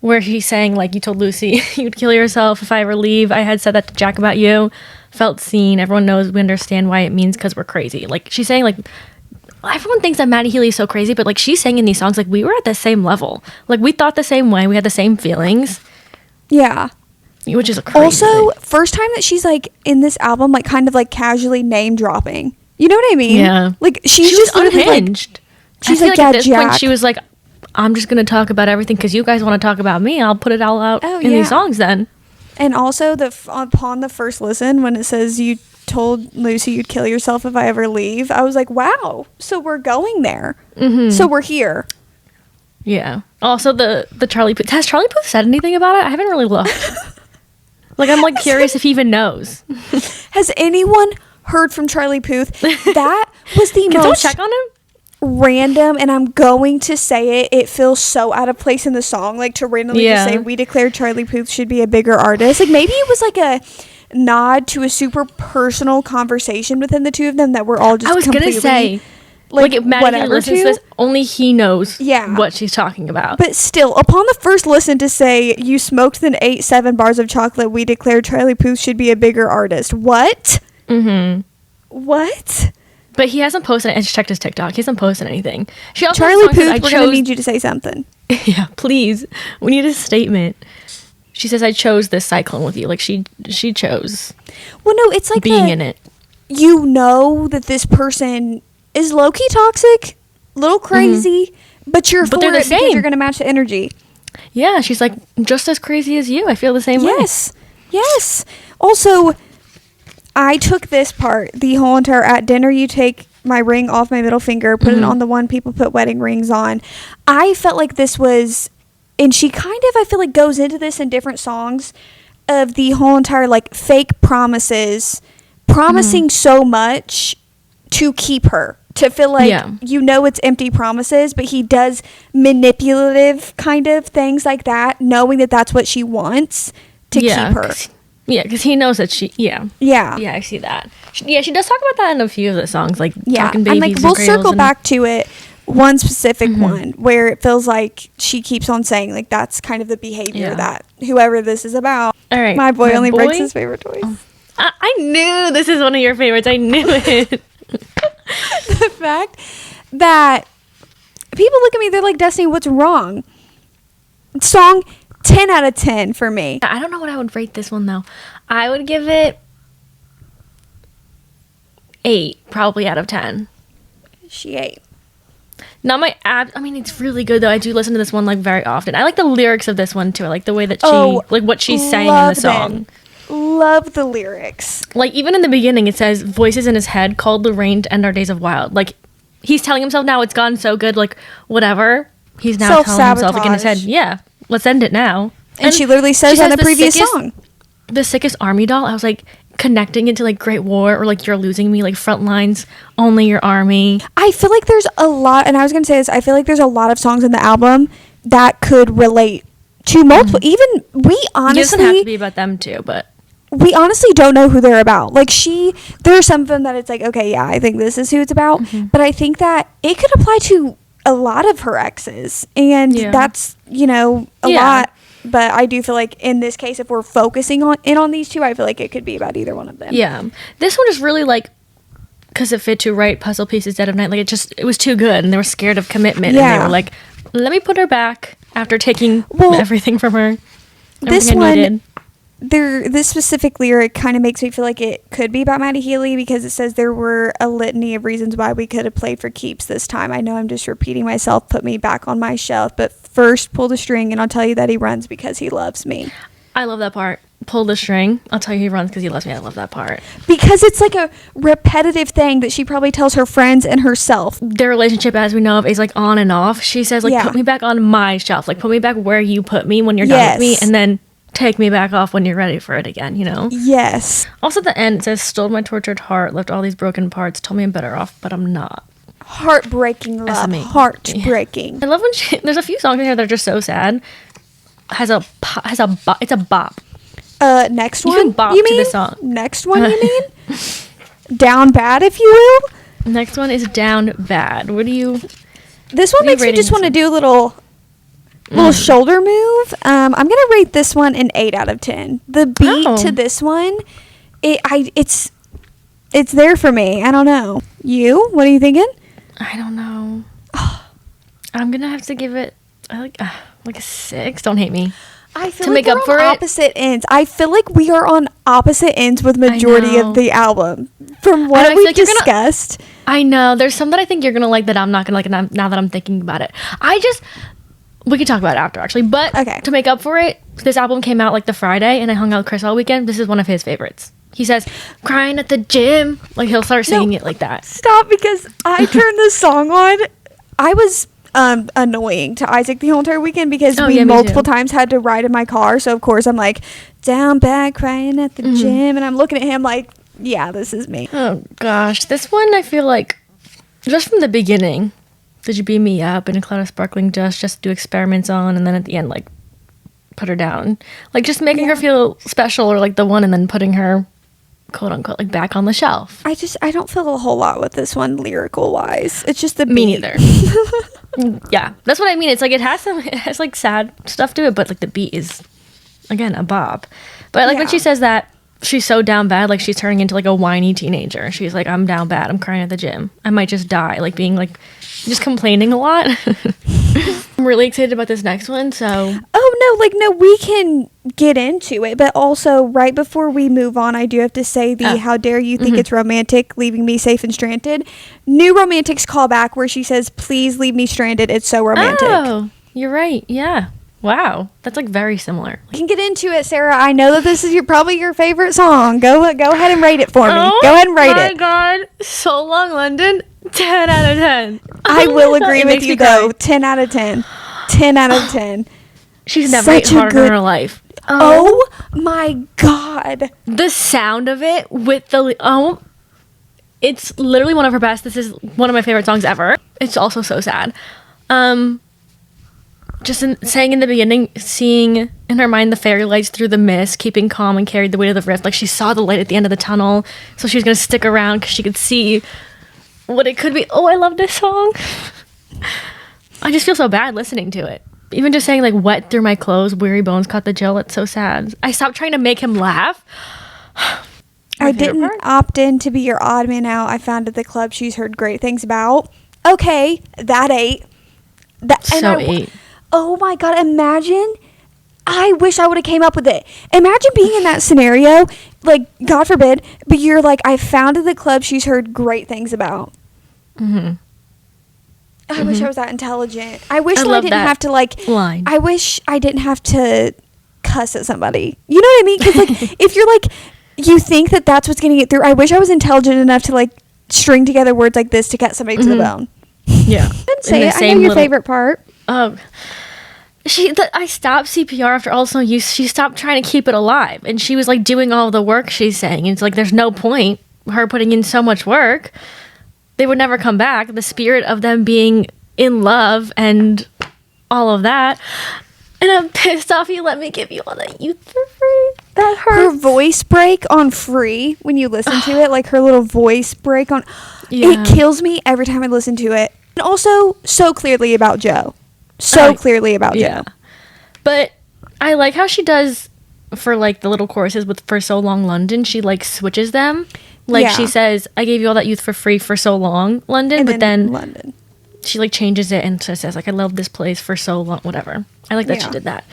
where she's saying like, you told Lucy you'd kill yourself if I ever leave. I had said that to Jack about you. Felt seen. Everyone knows we understand why it means because we're crazy. Like she's saying like everyone thinks that Maddie Healy is so crazy, but like she's saying in these songs like we were at the same level. Like we thought the same way. We had the same feelings. Yeah. Which is a crazy also thing. First time that she's like in this album like kind of like casually name dropping. You know what I mean? Yeah. Like she's just unhinged. Like, she's like at this point she was like, I'm just gonna talk about everything because you guys want to talk about me. I'll put it all out in these songs then. And also, upon the first listen, when it says you told Lucy you'd kill yourself if I ever leave, I was like, wow, so we're going there. So we're here. Yeah. Also, the Charlie Puth. Has Charlie Puth said anything about it? I haven't really looked. Like, I'm like curious if he even knows. Has anyone heard from Charlie Puth? That was the most... Can someone check on him? Random, and I'm going to say it feels so out of place in the song, like to randomly just say we declared Charlie Puth should be a bigger artist. Like maybe it was like a nod to a super personal conversation within the two of them that we're all just completely, gonna say like if Maddie listens to this, only he knows what she's talking about. But still, upon the first listen to say you smoked then ate 7 bars of chocolate, we declared Charlie Puth should be a bigger artist. What? What? But he hasn't posted. I just checked his TikTok. He hasn't posted anything. She also Charlie Puth, we're gonna need you to say something. Yeah, please. We need a statement. She says, "I chose this cyclone with you." Like she chose. Well, no, it's like being in it. You know that this person is low key toxic, little crazy, but you're for it because you're gonna match the energy. Yeah, she's like just as crazy as you. I feel the same way. Yes. Also, I took this part, the whole entire at dinner you take my ring off my middle finger, put it on the one people put wedding rings on. I felt like this was, and she kind of, I feel like goes into this in different songs of the whole entire like fake promises, promising so much to keep her, to feel like, you know, it's empty promises, but he does manipulative kind of things like that, knowing that that's what she wants to keep her. Yeah, because he knows that she. Yeah. Yeah. Yeah, I see that. She does talk about that in a few of the songs, like Yeah. talking babies And like and we'll circle and, back to it. One specific one where it feels like she keeps on saying like that's kind of the behavior that whoever this is about. All right. My boy only breaks his favorite toys. I knew this is one of your favorites. I knew it. The fact that people look at me, they're like, Destiny, what's wrong? Song 10 out of 10 for me. I don't know what I would rate this one though. I would give it 8 probably out of 10. She ate. Not my I mean, it's really good though. I do listen to this one like very often. I like the lyrics of this one too. I like the way that like what she's saying in the song. Love the lyrics. Like even in the beginning, it says voices in his head called the rain to end our days of wild. Like he's telling himself now it's gone so good. Like whatever. He's now telling himself like in his head, yeah, let's end it now. And she literally says on the previous song, the sickest army doll. I was like, connecting into like Great War or like You're Losing Me, like front lines, Only Your Army. I feel like there's a lot, and I was gonna say this, I feel like there's a lot of songs in the album that could relate to multiple, even we honestly, it doesn't have to be about them too, but we honestly don't know who they're about. Like there are some of them that it's like, okay, yeah, I think this is who it's about, but I think that it could apply to a lot of her exes, and that's, you know, a lot. But I do feel like in this case, if we're focusing on these two, I feel like it could be about either one of them. Yeah. This one is really like, because it fit to write puzzle pieces dead of night. Like it was too good, and they were scared of commitment. Yeah. And they were like, let me put her back after taking everything from her. This one, this specific lyric kind of makes me feel like it could be about Maddie Healy, because it says there were a litany of reasons why we could have played for keeps this time. I know I'm just repeating myself, put me back on my shelf, but first pull the string and I'll tell you that he runs because he loves me. I love that part. Pull the string. I'll tell you he runs because he loves me. I love that part. Because it's like a repetitive thing that she probably tells her friends and herself. Their relationship, as we know of, is like on and off. She says like, put me back on my shelf. Like put me back where you put me when you're done with me. And then take me back off when you're ready for it again, you know? Yes. Also at the end, it says, stole my tortured heart, left all these broken parts, told me I'm better off, but I'm not. Heartbreaking love. Heartbreaking. I love when there's a few songs in here that are just so sad. It's a bop. Next you one? Can bop you to mean? the song. Next one, you mean? Down Bad, if you will? Next one is Down Bad. What do you... This one makes me just want to do a little shoulder move. I'm going to rate this one an 8 out of 10. The beat to this one, it's there for me. I don't know. You? What are you thinking? I don't know. I'm going to have to give it like a 6. Don't hate me. I feel like we're on opposite ends. I feel like we are on opposite ends with majority of the album. From what we've discussed. I know. There's some that I think you're going to like that I'm not going to like now that I'm thinking about it. We can talk about it after, actually. But to make up for it, this album came out like the Friday, and I hung out with Chris all weekend. This is one of his favorites. He says, crying at the gym. Like, he'll start singing it like that. Stop, because I turned this song on. I was annoying to Isaac the whole entire weekend because we multiple times had to ride in my car. So, of course, I'm like, down bad, crying at the gym. And I'm looking at him like, yeah, this is me. Oh, gosh. This one, I feel like, just from the beginning... Did you beam me up in a cloud of sparkling dust just to do experiments on, and then at the end, like, put her down? Like, just making her feel special or, like, the one, and then putting her, quote-unquote, like, back on the shelf. I don't feel a whole lot with this one, lyrical-wise. It's just the beat. Me neither. Yeah, that's what I mean. It's, like, it has, like, sad stuff to it, but, like, the beat is, again, a bop. But, like, when she says that, she's so down bad, like, she's turning into, like, a whiny teenager. She's like, I'm down bad. I'm crying at the gym. I might just die. Like, being, like... just complaining a lot. I'm really excited about this next one, so... No, we can get into it, but also, right before we move on, I do have to say how dare you think it's romantic, leaving me safe and stranded. New Romantics callback where she says, please leave me stranded, it's so romantic. Oh, you're right, yeah. Wow, that's, like, very similar. We can get into it, Sarah. I know that this is probably your favorite song. Go ahead and rate it for me. Go ahead and rate it. Oh, my God. So Long London, 10 out of 10. I will agree with you, though. 10 out of 10. 10 out of 10. She's never hit harder in her life. Oh, my God. The sound of it with the... it's literally one of her best. This is one of my favorite songs ever. It's also so sad. Just saying in the beginning, seeing in her mind the fairy lights through the mist, keeping calm and carried the weight of the rift. Like she saw the light at the end of the tunnel, so she was gonna stick around because she could see what it could be. Oh, I love this song. I just feel so bad listening to it. Even just saying like wet through my clothes, weary bones caught the gel. It's so sad. I stopped trying to make him laugh. I didn't opt in to be your odd man out. I found at the club she's heard great things about. Okay, that ate. Ate. Oh my God, imagine. I wish I would have came up with it. Imagine being in that scenario, like, God forbid, but you're like, I found at the club she's heard great things about. Mm-hmm. I wish I was that intelligent. I wish I didn't have to, like, line. I wish I didn't have to cuss at somebody. You know what I mean? Because, like, if you're, like, you think that that's what's getting it through, I wish I was intelligent enough to, like, string together words like this to get somebody to the bone. Yeah. Didn't say it. I know your favorite part. Oh. I stopped CPR after all the song use. She stopped trying to keep it alive, and she was like doing all the work she's saying. It's like there's no point her putting in so much work. They would never come back. The spirit of them being in love and all of that. And I'm pissed off you let me give you all that youth for free. That hurts. Her voice break on Free, when you listen to it, like her little voice break on, it kills me every time I listen to it. And also, so clearly about Joe. Clearly about Joe. But I like how she does for like the little choruses with For So Long London. She like switches them. Like she says, I gave you all that youth for free for so long, London. And but then London. She like changes it and says like, I love this place for so long, whatever. I like that she did that.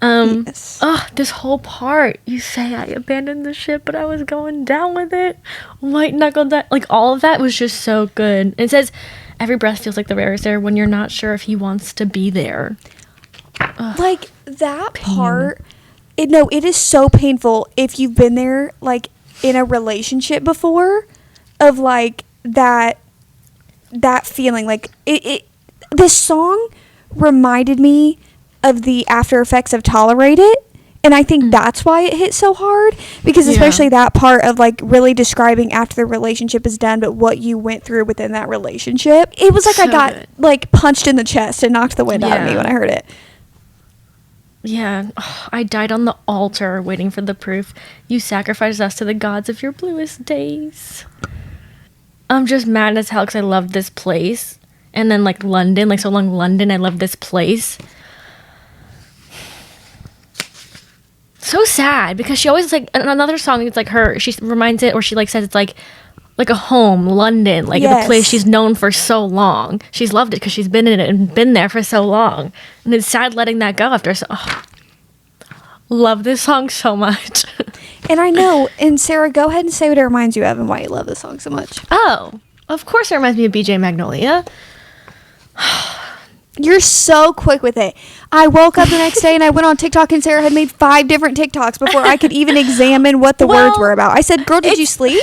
Oh, this whole part, you say I abandoned the ship, but I was going down with it. White knuckle that, like all of that was just so good. It says, every breath feels like the rarest air when you're not sure if he wants to be there. Ugh. Like that part, it is so painful if you've been there, like in a relationship before, of like that feeling. Like this song reminded me of the after effects of Tolerate It. And I think that's why it hit so hard, because especially that part of like really describing after the relationship is done, but what you went through within that relationship. It was like so I got like punched in the chest and knocked the wind out of me when I heard it. Yeah, I died on the altar waiting for the proof. You sacrificed us to the gods of your bluest days. I'm just mad as hell because I loved this place. And then like London, like So Long London, I love this place. So sad because she always like another song. It's like she reminds it, or she like says it's like a home, London, like the place she's known for so long. She's loved it because she's been in it and been there for so long, and it's sad letting that go after. So, love this song so much. And I know. And Sarah, go ahead and say what it reminds you of and why you love this song so much. Oh, of course, it reminds me of BJ Magnolia. You're so quick with it. I woke up the next day and I went on TikTok and Sarah had made 5 different TikToks before I could even examine what the words were about. I said, girl, did you sleep?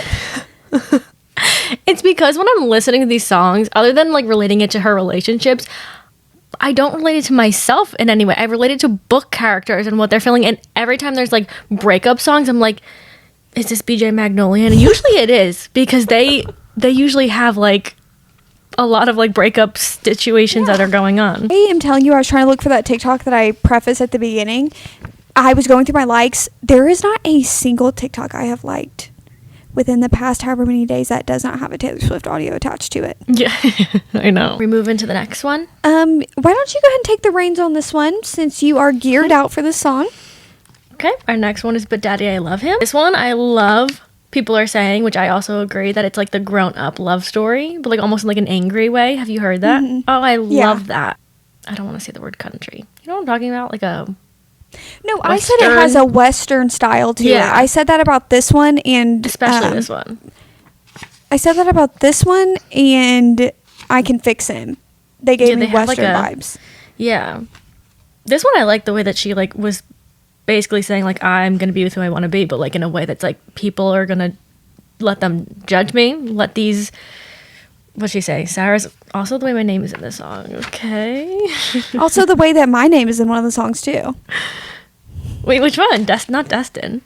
It's because when I'm listening to these songs, other than like relating it to her relationships, I don't relate it to myself in any way. I relate it to book characters and what they're feeling. And every time there's like breakup songs, I'm like, is this BJ Magnolia? And usually it is, because they usually have like a lot of like breakup situations that are going on. I am telling you, I was trying to look for that TikTok that I prefaced at the beginning. I was going through my likes. There is not a single TikTok I have liked within the past however many days that does not have a Taylor Swift audio attached to it. Yeah, I know. We move into the next one. Why don't you go ahead and take the reins on this one, since you are geared out for this song. Okay, our next one is But Daddy, I Love Him. This one I love. People are saying, which I also agree, that it's like the grown-up love story, but like almost in like an angry way. Have you heard that? Mm-hmm. Oh, I love that. I don't want to say the word country. You know what I'm talking about? Like a No, Western. I said it has a Western style to it. I said that about this one, and especially this one. I said that about this one and I Can Fix Him. They gave me Western vibes. Yeah. This one I like the way that she like was basically saying like, I'm gonna be with who I want to be, but like in a way that's like, people are gonna let them judge me, let these, what'd she say, Sarah's also the way my name is in this song. Okay. Also the way that my name is in one of the songs too. Wait, which one? Not Destin.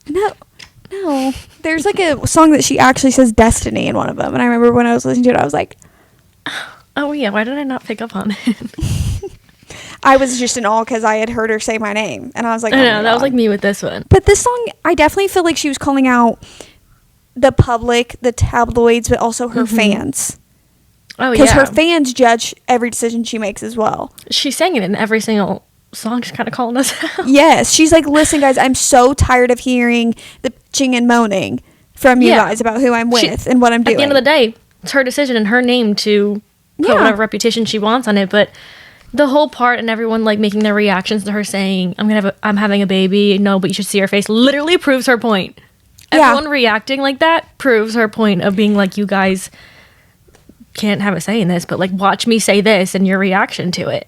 No, there's like a song that she actually says Destiny in one of them, and I remember when I was listening to it I was like, oh yeah, why did I not pick up on it? I was just in awe because I had heard her say my name, and I was like, I oh know, my that was God. like me with this one. But this song, I definitely feel like she was calling out the public, the tabloids, but also her fans. Oh, yeah. Because her fans judge every decision she makes as well. She sang it in every single song. She's kind of calling us out. Yes. She's like, listen, guys, I'm so tired of hearing the bitching and moaning from you guys about who I'm with and what I'm doing. At the end of the day, it's her decision and her name to put whatever reputation she wants on it. But the whole part and everyone like making their reactions to her saying, I'm having a baby. No, but you should see her face, literally proves her point. Everyone reacting like that proves her point of being like, you guys can't have a say in this, but like watch me say this and your reaction to it.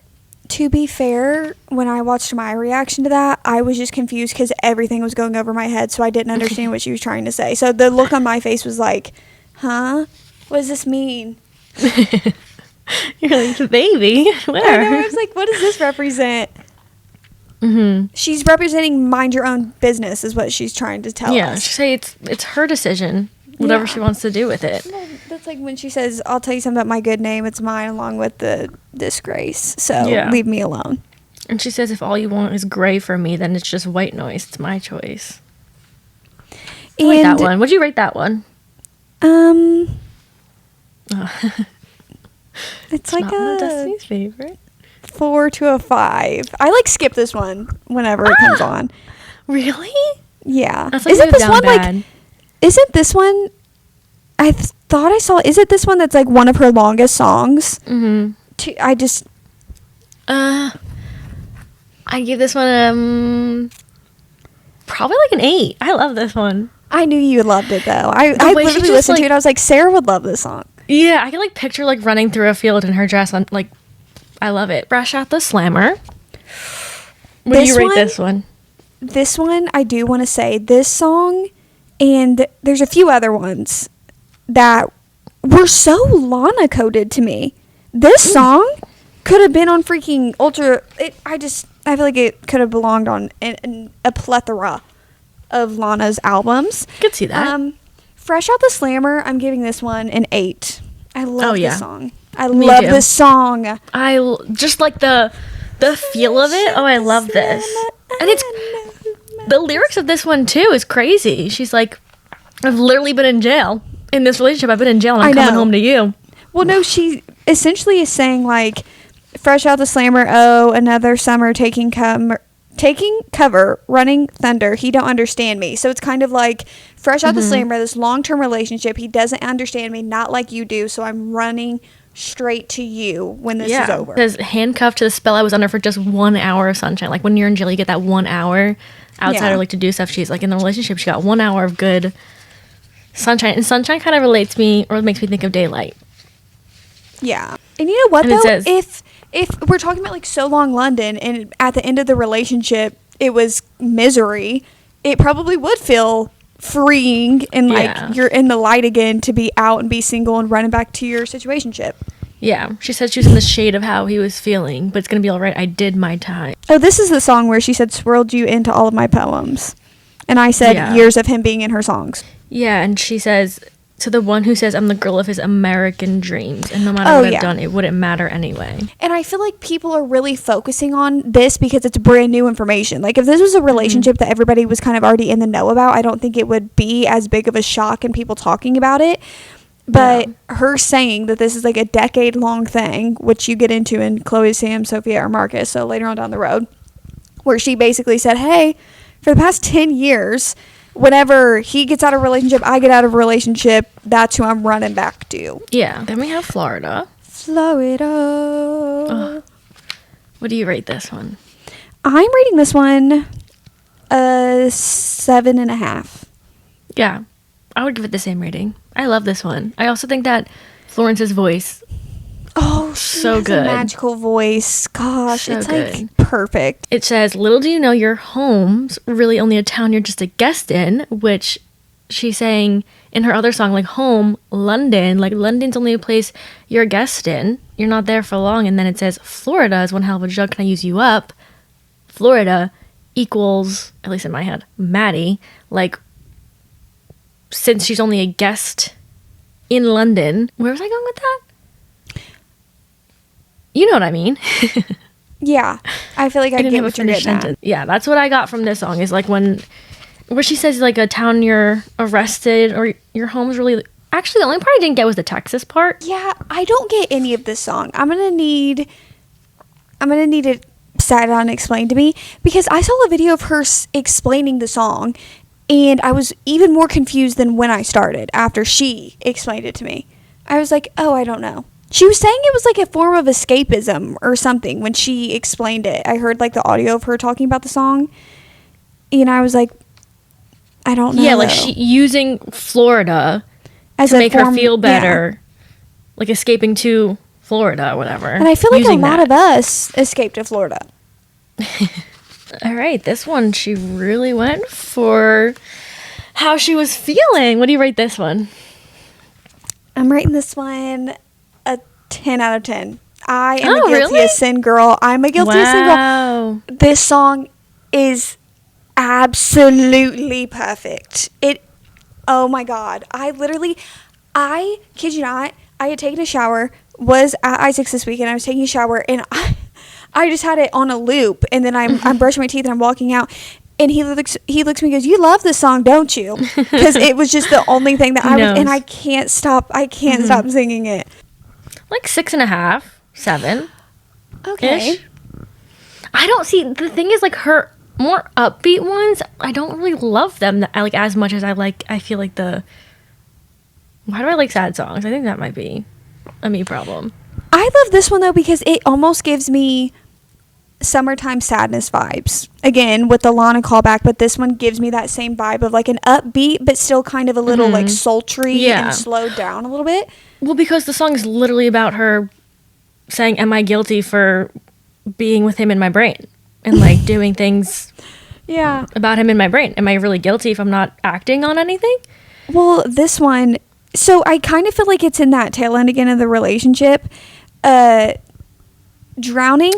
To be fair, when I watched my reaction to that, I was just confused because everything was going over my head, so I didn't understand what she was trying to say. So the look on my face was like, huh? What does this mean? You're like, baby, where? I know, I was like, what does this represent? Mm-hmm. She's representing mind your own business is what she's trying to tell us. Yeah, she say it's her decision, whatever she wants to do with it. Well, that's like when she says, I'll tell you something about my good name. It's mine along with the disgrace. So leave me alone. And she says, if all you want is gray for me, then it's just white noise. It's my choice. I like that one. What'd you rate that one? It's like not one of Destiny's favorite. 4 to a 5. I like skip this one whenever it comes on. Really? Yeah. That's like Isn't this one bad. like? Isn't this one? I thought I saw. Is it this one that's like one of her longest songs? Mm-hmm. I give this one probably like an 8. I love this one. I knew you loved it though. I literally listened to it. I was like, Sarah would love this song. Yeah, I can like picture like running through a field in her dress on like. I love it. Fresh Out the Slammer. What do you rate this one? This one, I do want to say this song, and there's a few other ones that were so Lana coded to me. This song could have been on freaking Ultra. I feel like it could have belonged on in a plethora of Lana's albums. I could see that. Fresh Out the Slammer, I'm giving this one an 8. I love this song. I Me love too. this song. I just like the feel of it. Oh, I love this. And it's the lyrics of this one too is crazy. She's like, I've literally been in jail in this relationship. I've been in jail and I'm coming home to you. Well, no, she essentially is saying like, fresh out the slammer. Oh, another summer taking cover, running thunder. He don't understand me. So it's kind of like fresh out the slammer, this long-term relationship. He doesn't understand me, not like you do. So I'm running straight to you when this is over. Because handcuffed to the spell I was under for just 1 hour of sunshine. Like when you're in jail, you get that 1 hour outside or like to do stuff. She's like in the relationship, she got 1 hour of good sunshine. And sunshine kind of relates me or makes me think of daylight. Yeah. And you know what, and though? Says, if we're talking about like so long London and at the end of the relationship it was misery, it probably would feel freeing and like you're in the light again to be out and be single and running back to your situationship. Yeah, she said she was in the shade of how he was feeling, but it's gonna be all right. I did my time. Oh, this is the song where she said swirled you into all of my poems, and I said years of him being in her songs. Yeah, and she says to the one who says I'm the girl of his American dreams, and no matter what I've done, it wouldn't matter anyway. And I feel like people are really focusing on this because it's brand new information. Like if this was a relationship that everybody was kind of already in the know about, I don't think it would be as big of a shock in people talking about it. But her saying that this is like a decade-long thing, which you get into in Chloe, Sam, Sophia, or Marcus, so later on down the road, where she basically said, hey, for the past 10 years, whenever he gets out of a relationship, I get out of a relationship, that's who I'm running back to. Yeah. Then we have Florida. Florida. What do you rate this one? I'm rating this one a 7.5. Yeah. I would give it the same rating. I love this one. I also think that Florence's voice. Oh, so has good. A magical voice. Gosh, so it's good. Like perfect. It says, little do you know your home's really only a town you're just a guest in, which she's saying in her other song, like home, London, like London's only a place you're a guest in. You're not there for long. And then it says, Florida is one hell of a jug. Can I use you up? Florida equals, at least in my head, Maddie. Like, since she's only a guest in London. Where was I going with that? You know what I mean. Yeah, I feel like I didn't get have a what you're finished getting at. sentence. Yeah, that's what I got from this song, is like where she says like a town you're arrested or your home's really. Actually, the only part I didn't get was the Texas part. Yeah, I don't get any of this song. I'm gonna need it sat down and explained to me, because I saw a video of her explaining the song, and I was even more confused than when I started after she explained it to me. I was like, oh, I don't know. She was saying it was like a form of escapism or something when she explained it. I heard like the audio of her talking about the song, and I was like, I don't know. Yeah, like she using Florida as to make her feel better, like escaping to Florida or whatever. And I feel like a lot of us escaped to Florida. All right, this one, she really went for how she was feeling. What do you rate this one? I'm rating this one a 10 out of 10. I am a guilty really? as sin girl. I'm a guilty as sin girl. This song is absolutely perfect. Oh my God. I kid you not, I had taken a shower, was at Isaac's this weekend. I was taking a shower, and I just had it on a loop, and then I'm brushing my teeth and I'm walking out, and he looks at me and goes, "You love this song, don't you?" Because it was just the only thing that I was, and I can't stop stop singing it. Like 6.5, 7. Okay. Ish. I don't see, the thing is like her more upbeat ones, I don't really love them like as much as I feel like why do I like sad songs? I think that might be a me problem. I love this one though because it almost gives me summertime sadness vibes. Again, with the Lana callback, but this one gives me that same vibe of like an upbeat but still kind of a little like sultry and slowed down a little bit. Well, because the song is literally about her saying, "Am I guilty for being with him in my brain?" And like doing things about him in my brain. Am I really guilty if I'm not acting on anything? Well, this one, so I kind of feel like it's in that tail end again of the relationship. Drowning.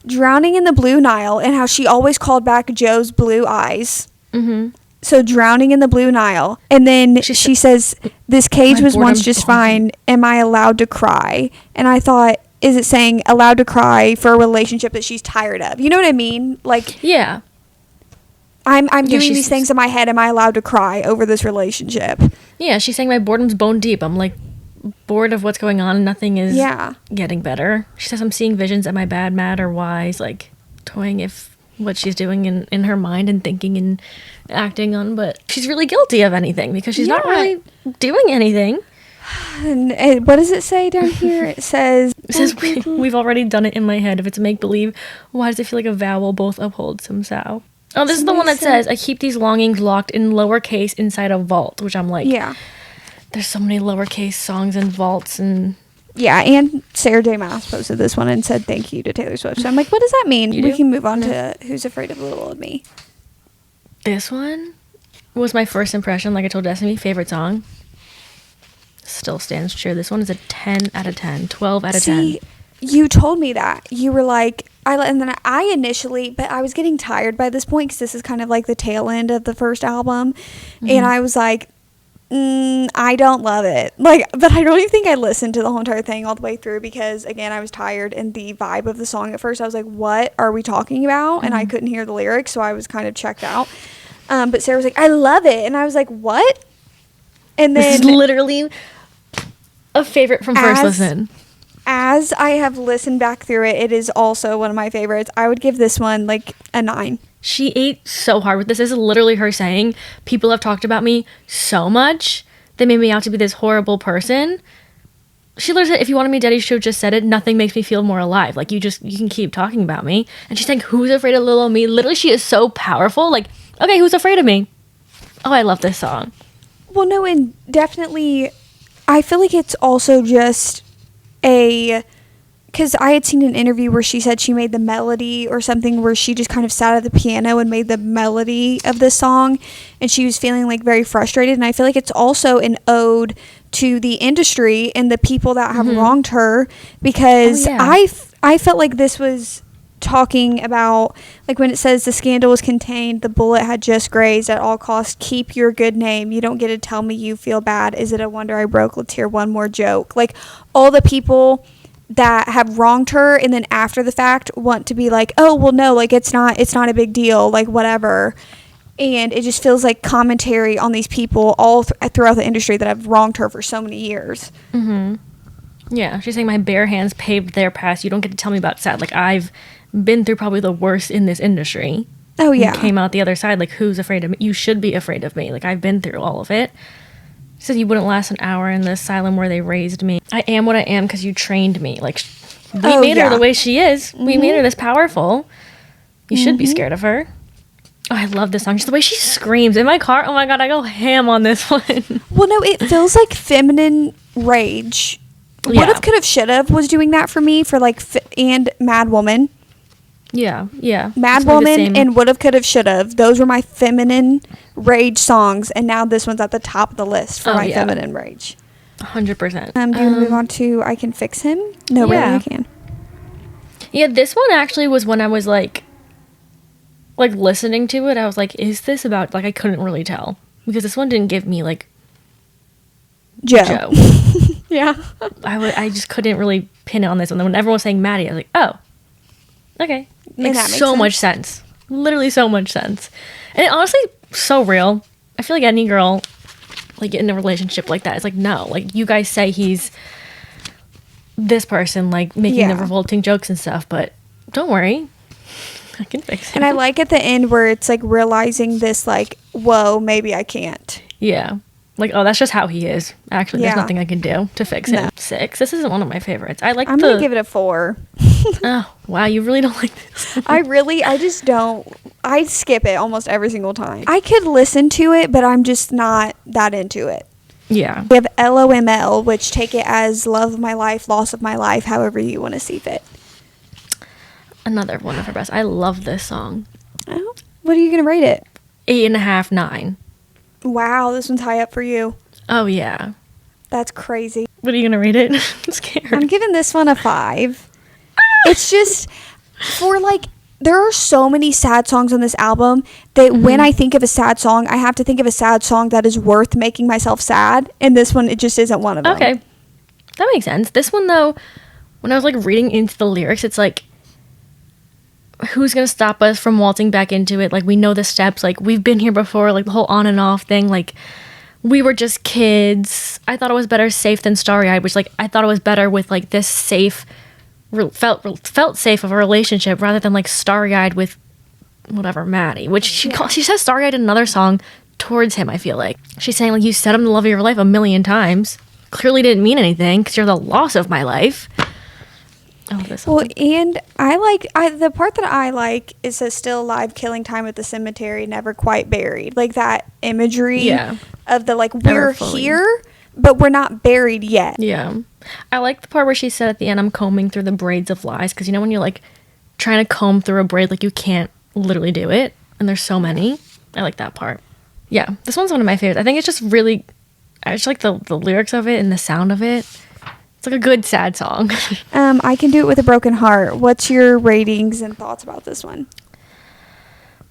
Drowning in the Blue Nile, and how she always called back Joe's blue eyes. Mm-hmm. So drowning in the Blue Nile. And then she says, "This cage was once just fine. Am I allowed to cry?" And I thought, is it saying allowed to cry for a relationship that she's tired of? You know what I mean? Like, yeah. I'm doing these things in my head. Am I allowed to cry over this relationship? Yeah, she's saying my boredom's bone deep. I'm like bored of what's going on. Nothing is getting better. She says I'm seeing visions. Am I bad, mad, or wise? Like toying if what she's doing in her mind and thinking and acting on, but she's really guilty of anything because she's not really doing anything. And what does it say down here? It says we've already done it in my head. If it's make-believe, why does it feel like a vow will both uphold some sow? Oh, this is the one that says, "I keep these longings locked in lowercase inside a vault," which I'm like, there's so many lowercase songs and vaults. And and Sarah J. Maas posted this one and said thank you to Taylor Swift. So I'm like, what does that mean? We can move on to Who's Afraid of Little Old Me. This one was my first impression, like I told Destiny, favorite song. Still stands true. This one is a 10 out of 10, 12 out of 10. You told me that. You were like, and then I initially, but I was getting tired by this point because this is kind of like the tail end of the first album. Mm-hmm. And I was like, I don't love it. Like, but I don't even think I listened to the whole entire thing all the way through because, again, I was tired, and the vibe of the song at first, I was like, what are we talking about? Mm-hmm. And I couldn't hear the lyrics, so I was kind of checked out. But Sarah was like, I love it. And I was like, what? And then this is literally a favorite from first listen. As I have listened back through it, it is also one of my favorites. I would give this one like a 9. She ate so hard with this. This is literally her saying, people have talked about me so much. They made me out to be this horrible person. She literally said, if you wanted me dead, you should have just said it. Nothing makes me feel more alive. Like, you can keep talking about me. And she's like, who's afraid of little old me? Literally, she is so powerful. Like, okay, who's afraid of me? Oh, I love this song. Well, no, and definitely, I feel like it's also just because I had seen an interview where she said she made the melody or something where she just kind of sat at the piano and made the melody of this song, and she was feeling like very frustrated. And I feel like it's also an ode to the industry and the people that have wronged her, because I felt like this was talking about, like, when it says the scandal was contained, the bullet had just grazed, at all costs keep your good name, you don't get to tell me you feel bad, is it a wonder I broke, let's hear one more joke. Like, all the people that have wronged her, and then after the fact want to be like, oh well, no, like it's not a big deal, like whatever. And it just feels like commentary on these people all throughout the industry that have wronged her for so many years. Yeah, she's saying my bare hands paved their past. You don't get to tell me about sad. Like, I've been through probably the worst in this industry. Oh, yeah. Came out the other side. Like, who's afraid of me? You should be afraid of me. Like, I've been through all of it. She says you wouldn't last an hour in the asylum where they raised me. I am what I am because you trained me. Like, we made her the way she is. We made her this powerful. You should be scared of her. Oh, I love this song. Just the way she screams in my car. Oh my God, I go ham on this one. Well, no, it feels like feminine rage. Yeah. Would've, could've, should've was doing that for me for like, and Mad Woman. Yeah. Mad Woman and Would've, Could've, Should've. Those were my feminine rage songs, and now this one's at the top of the list for my feminine rage. 100%. Do you want to move on to I Can Fix Him? No, really, I can. Yeah, this one actually was when I was like listening to it. I was like, is this about, like, I couldn't really tell because this one didn't give me like Joe. Yeah. I just couldn't really pin it on this one. When everyone was saying Maddie, I was like, oh, okay. Makes so much sense. Literally so much sense. And it honestly, so real. I feel like any girl, like, in a relationship like that, it's like, no. Like, you guys say he's this person, like, making the revolting jokes and stuff, but don't worry. I can fix it. And I like at the end where it's, like, realizing this, like, whoa, maybe I can't. Yeah. Like, oh, that's just how he is. Actually, there's nothing I can do to fix him. 6. This isn't one of my favorites. I'm going to give it a 4. Oh, wow. You really don't like this? I just don't. I skip it almost every single time. I could listen to it, but I'm just not that into it. Yeah. We have LOML, which take it as love of my life, loss of my life, however you want to see fit. Another one of her best. I love this song. Oh, what are you going to rate it? 8.5, 9. Wow, this one's high up for you. Oh, yeah. That's crazy. What are you going to rate it? I'm scared. I'm giving this one a 5. It's just, for like, there are so many sad songs on this album that when I think of a sad song, I have to think of a sad song that is worth making myself sad. And this one, it just isn't one of them. Okay. That makes sense. This one, though, when I was, like, reading into the lyrics, it's like, who's going to stop us from waltzing back into it? Like, we know the steps. Like, we've been here before. Like, the whole on and off thing. Like, we were just kids. I thought it was better safe than starry-eyed, which, like, I thought it was better with, like, this safe, felt safe of a relationship rather than, like, starry-eyed with whatever, Maddie. Which she says starry-eyed in another song towards him, I feel like. She's saying, like, you said I'm the love of your life a million times. Clearly didn't mean anything because you're the loss of my life. Oh, this one. Well, and the part that I like is a still alive, killing time at the cemetery, never quite buried. Like that imagery of the, like, we're here, but we're not buried yet. Yeah. I like the part where she said at the end, I'm combing through the braids of lies. Because, you know, when you're, like, trying to comb through a braid, like, you can't literally do it. And there's so many. I like that part. Yeah. This one's one of my favorites. I think it's just really, I just like the lyrics of it and the sound of it. It's like a good sad song. I Can Do It With a Broken Heart. What's your ratings and thoughts about this one?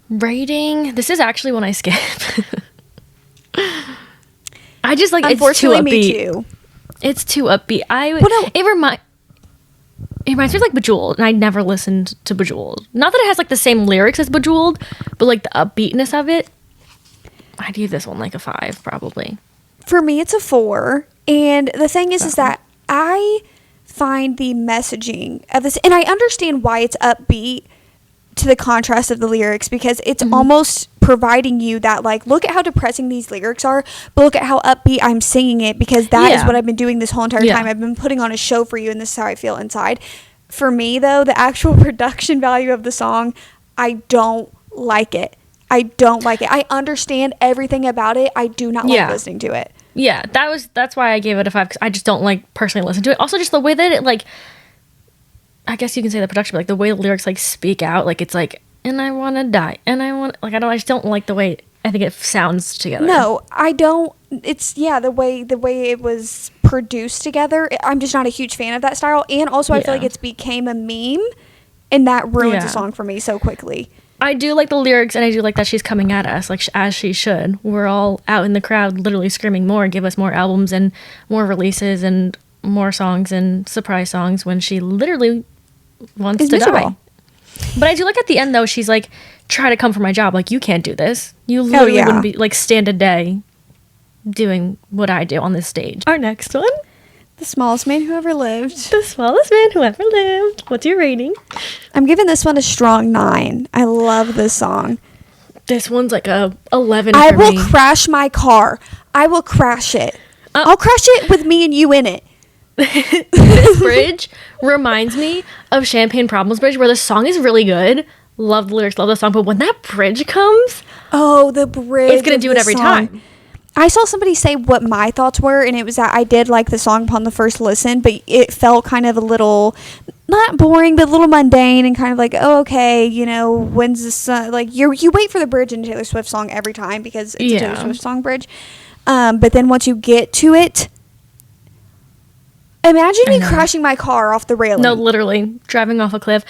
Rating? This is actually one I skip. I just like, unfortunately, it's too upbeat. me too. It's too upbeat. It reminds me of, like, Bejeweled, and I never listened to Bejeweled. Not that it has, like, the same lyrics as Bejeweled, but, like, the upbeatness of it. I'd give this one, like, a 5, probably. For me, it's a 4. And the thing is that I find the messaging of this, and I understand why it's upbeat to the contrast of the lyrics, because it's almost providing you that, like, look at how depressing these lyrics are, but look at how upbeat I'm singing it, because that is what I've been doing this whole entire time. I've been putting on a show for you, and this is how I feel inside. For me, though, the actual production value of the song, I don't like it. I understand everything about it. I do not like listening to it. Yeah, that's why I gave it a 5, because I just don't, like, personally listen to it. Also, just the way that it, like, I guess you can say the production, but, like, the way the lyrics, like, speak out, like, it's like, and I want to die, and I just don't like the way I think it sounds together. No, I don't. It's the way it was produced together. I'm just not a huge fan of that style, and also I feel like it's became a meme, and that ruins the song for me so quickly. I do like the lyrics, and I do like that she's coming at us, like, as she should. We're all out in the crowd literally screaming more, give us more albums and more releases and more songs and surprise songs when she literally wants It's to miserable. die. But I do like at the end though, she's like, try to come for my job. Like, you can't do this. You literally wouldn't be like stand a day doing what I do on this stage. Our next one. The Smallest Man Who Ever Lived. The Smallest Man Who Ever Lived. What's your rating? I'm giving this one a strong 9. I love this song. This one's like a 11 I for will me. crash my car. I will crash it. I'll crash it with me and you in it. This bridge reminds me of Champagne Problems Bridge, where the song is really good. Love the lyrics, love the song, but when that bridge comes, oh, the bridge. it's gonna do it every time. I saw somebody say what my thoughts were, and it was that I did like the song upon the first listen, but it felt kind of a little, not boring, but a little mundane, and kind of like, oh, okay, you know, when's the sun? Like, you wait for the bridge in a Taylor Swift song every time because it's a Taylor Swift song bridge. But then once you get to it, imagine me crashing my car off the railing. No, literally driving off a cliff.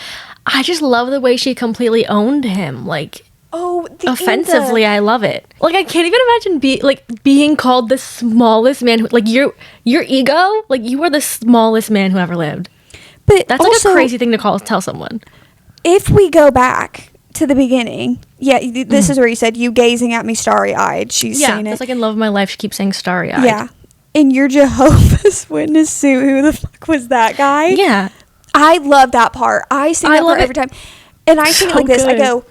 I just love the way she completely owned him. Like, offensively, I love it. Like, I can't even imagine being called the smallest man. Like, your ego, like, you are the smallest man who ever lived. But that's also, like a crazy thing to tell someone. If we go back to the beginning, this is where you said, you gazing at me starry-eyed. She's saying it. It's like in Love of My Life, she keeps saying starry-eyed. Yeah. In your Jehovah's Witness suit, who the fuck was that guy? Yeah. I love that part. I sing that part every time. And I sing it like this. I go,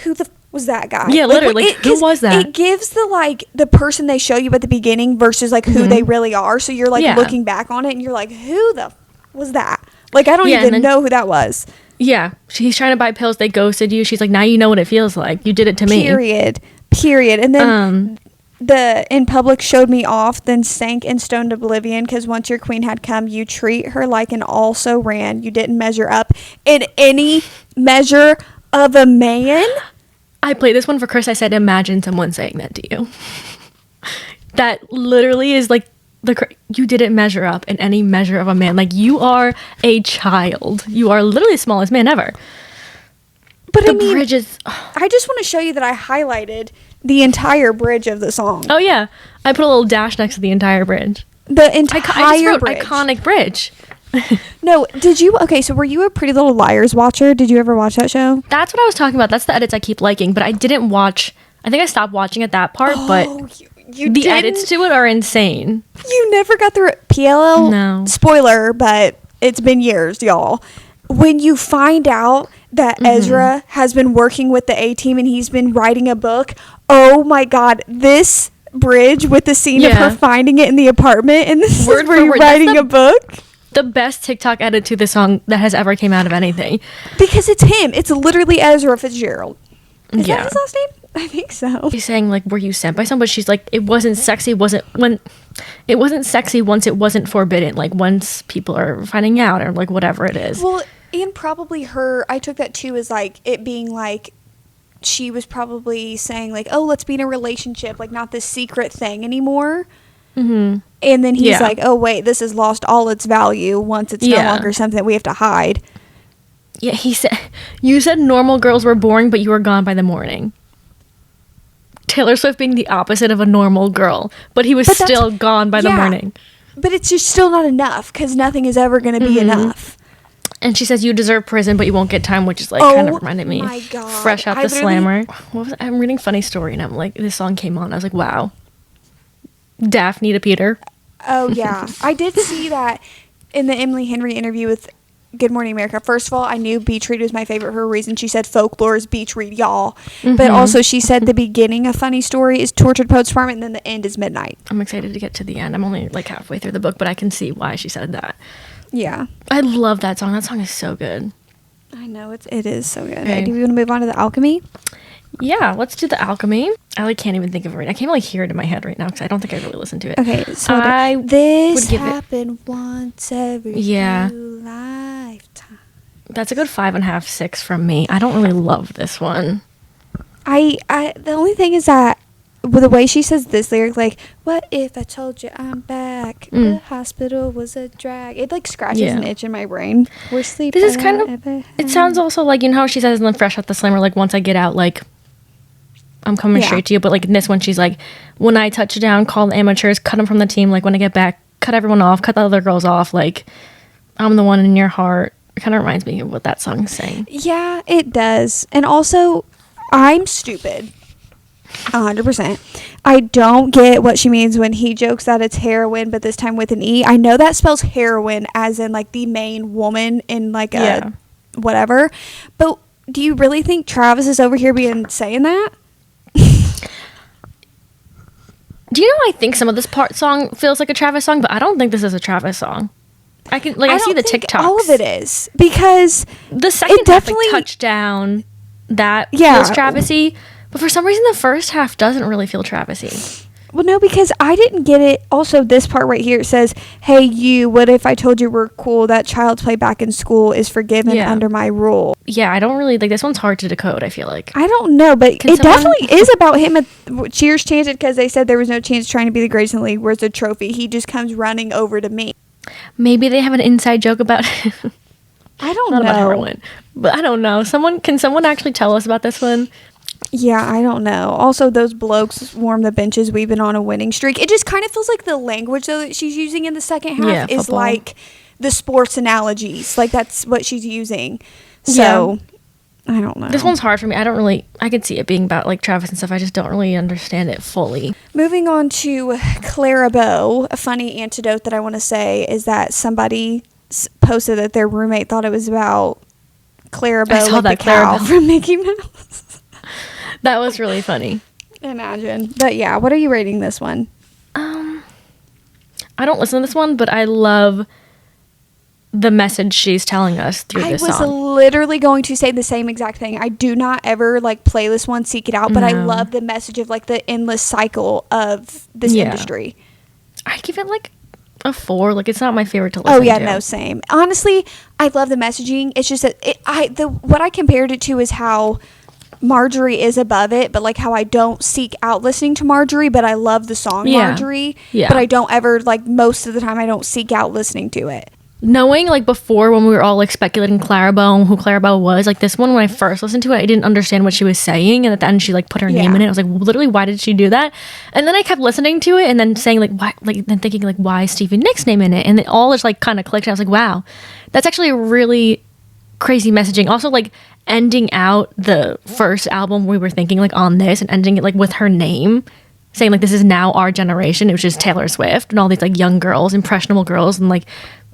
who the was that guy? Yeah, literally. Who was that? It gives the person they show you at the beginning versus like who they really are. So you're like looking back on it and you're like, who the was that? Like, I don't even know who that was. Yeah. He's trying to buy pills. They ghosted you. She's like, now you know what it feels like. You did it to me. Period. And then the in public showed me off, then sank in stoned oblivion, because once your queen had come, you treat her like an also ran. You didn't measure up in any measure of a man. I played this one for Chris. I said, imagine someone saying that to you. That literally is like, you didn't measure up in any measure of a man. Like, you are a child. You are literally the smallest man ever. But the bridge is... I just want to show you that I highlighted the entire bridge of the song. Oh, yeah. I put a little dash next to the entire bridge. The entire I just wrote bridge. Iconic bridge. No, did you... Okay, so were you a Pretty Little Liars watcher? Did you ever watch that show? That's what I was talking about. That's the edits I keep liking. But I didn't watch... I think I stopped watching at that part, but the edits to it are insane. You never got through it. PLL? No. Spoiler, but it's been years, y'all. When you find out that Ezra has been working with the A-Team and he's been writing a book, oh my God, this bridge with the scene of her finding it in the apartment, and this is where you're writing a book. The best TikTok edit to the song that has ever came out of anything. Because it's him. It's literally Ezra Fitzgerald. Is that his last name? I think so. She's saying, like, were you sent by someone? But she's like, it wasn't sexy. It wasn't sexy once it wasn't forbidden. Like, once people are finding out or, like, whatever it is. Well, and probably I took that too as, like, it being, like, she was probably saying, like, oh, let's be in a relationship. Like, not this secret thing anymore. Mm-hmm. And then he's like, oh, wait, this has lost all its value once it's no longer something that we have to hide. Yeah, he said, you said normal girls were boring, but you were gone by the morning. Taylor Swift being the opposite of a normal girl, but he was still gone by the morning. But it's just still not enough, because nothing is ever going to be enough. And she says, you deserve prison, but you won't get time, which is like kind of reminded me. My God. Fresh out the slammer. What was it? I'm reading Funny Story, and I'm like, this song came on. I was like, wow. Daphne to Peter. Oh, yeah. I did see that in the Emily Henry interview with Good Morning America. First of all, I knew Beach Read was my favorite for a reason. She said folklore is Beach Read, y'all. But also she said the beginning of Funny Story is Tortured Poets Farm, and then the end is Midnight. I'm excited to get to the end. I'm only like halfway through the book, but I can see why she said that. Yeah. I love that song. That song is so good. I know, it is so good. Okay, do we want to move on to the Alchemy? Yeah, let's do the Alchemy. I like can't even think of it right. I can't really hear it in my head right now because I don't think I really listened to it. Okay, so this happened once every lifetime. That's a good 5.5, 6 from me. I don't really love this one. The only thing is that with the way she says this lyric, like, what if I told you I'm back? The hospital was a drag. It like scratches an itch in my brain. We're sleeping. This is kind of, it sounds also like, you know how she says in the Fresh Out the Slammer, like, once I get out, like, I'm coming straight to you. But like in this one, she's like, when I touch down, call the amateurs, cut them from the team. Like, when I get back, cut everyone off, cut the other girls off. Like, I'm the one in your heart. It kind of reminds me of what that song is saying. Yeah, it does. And also, I'm stupid. 100%. I don't get what she means when he jokes that it's heroin, but this time with an E. I know that spells heroin as in like the main woman in like a whatever. But do you really think Travis is over here saying that? Do you know I think some of this part song feels like a Travis song, but I don't think this is a Travis song. I see the TikToks. All of it is, because the second half, like, touchdown, that feels Travis-y, but for some reason the first half doesn't really feel Travis-y. Well, no, because I didn't get it. Also, this part right here, it says, "Hey, you, what if I told you we're cool? That child's play back in school is forgiven under my rule." Yeah, I don't really, like, this one's hard to decode, I feel like. I don't know, but it definitely is about him. Cheers chanted because they said there was no chance trying to be the greatest in the league. Where's the trophy? He just comes running over to me. Maybe they have an inside joke about I don't Not know. about heroin, but I don't know. Can someone actually tell us about this one? Yeah, I don't know. Also, those blokes warm the benches. We've been on a winning streak. It just kind of feels like the language though that she's using in the second half is like the sports analogies. Like that's what she's using. So I don't know. This one's hard for me. I could see it being about like Travis and stuff. I just don't really understand it fully. Moving on to Clara Bow, a funny antidote that I want to say is that somebody posted that their roommate thought it was about Clara Bow, like the cow from Mickey Mouse. That was really funny. Imagine. But yeah, what are you rating this one? I don't listen to this one, but I love the message she's telling us through this song. I was literally going to say the same exact thing. I do not ever like play this one, seek it out, but I love the message of like the endless cycle of this industry. I give it like a 4. Like, it's not my favorite to listen to. Oh yeah, no, same. Honestly, I love the messaging. It's just that what I compared it to is how Marjorie is above it, but like how I don't seek out listening to Marjorie, but I love the song Marjorie. Yeah. But I don't ever, like, most of the time I don't seek out listening to it. Knowing, like, before when we were all like speculating Clara Bow and who Clara Bow was, like, this one, when I first listened to it, I didn't understand what she was saying, and at the end she like put her name in it. I was like, literally, why did she do that? And then I kept listening to it and then saying like, why, like, then thinking like, why is Stevie Nicks' name in it? And it all just like kind of clicked, and I was like, wow, that's actually a really crazy messaging. Also, like, ending out the first album, we were thinking like on this, and ending it like with her name, saying like, this is now our generation, which is Taylor Swift, and all these like young girls, impressionable girls, and like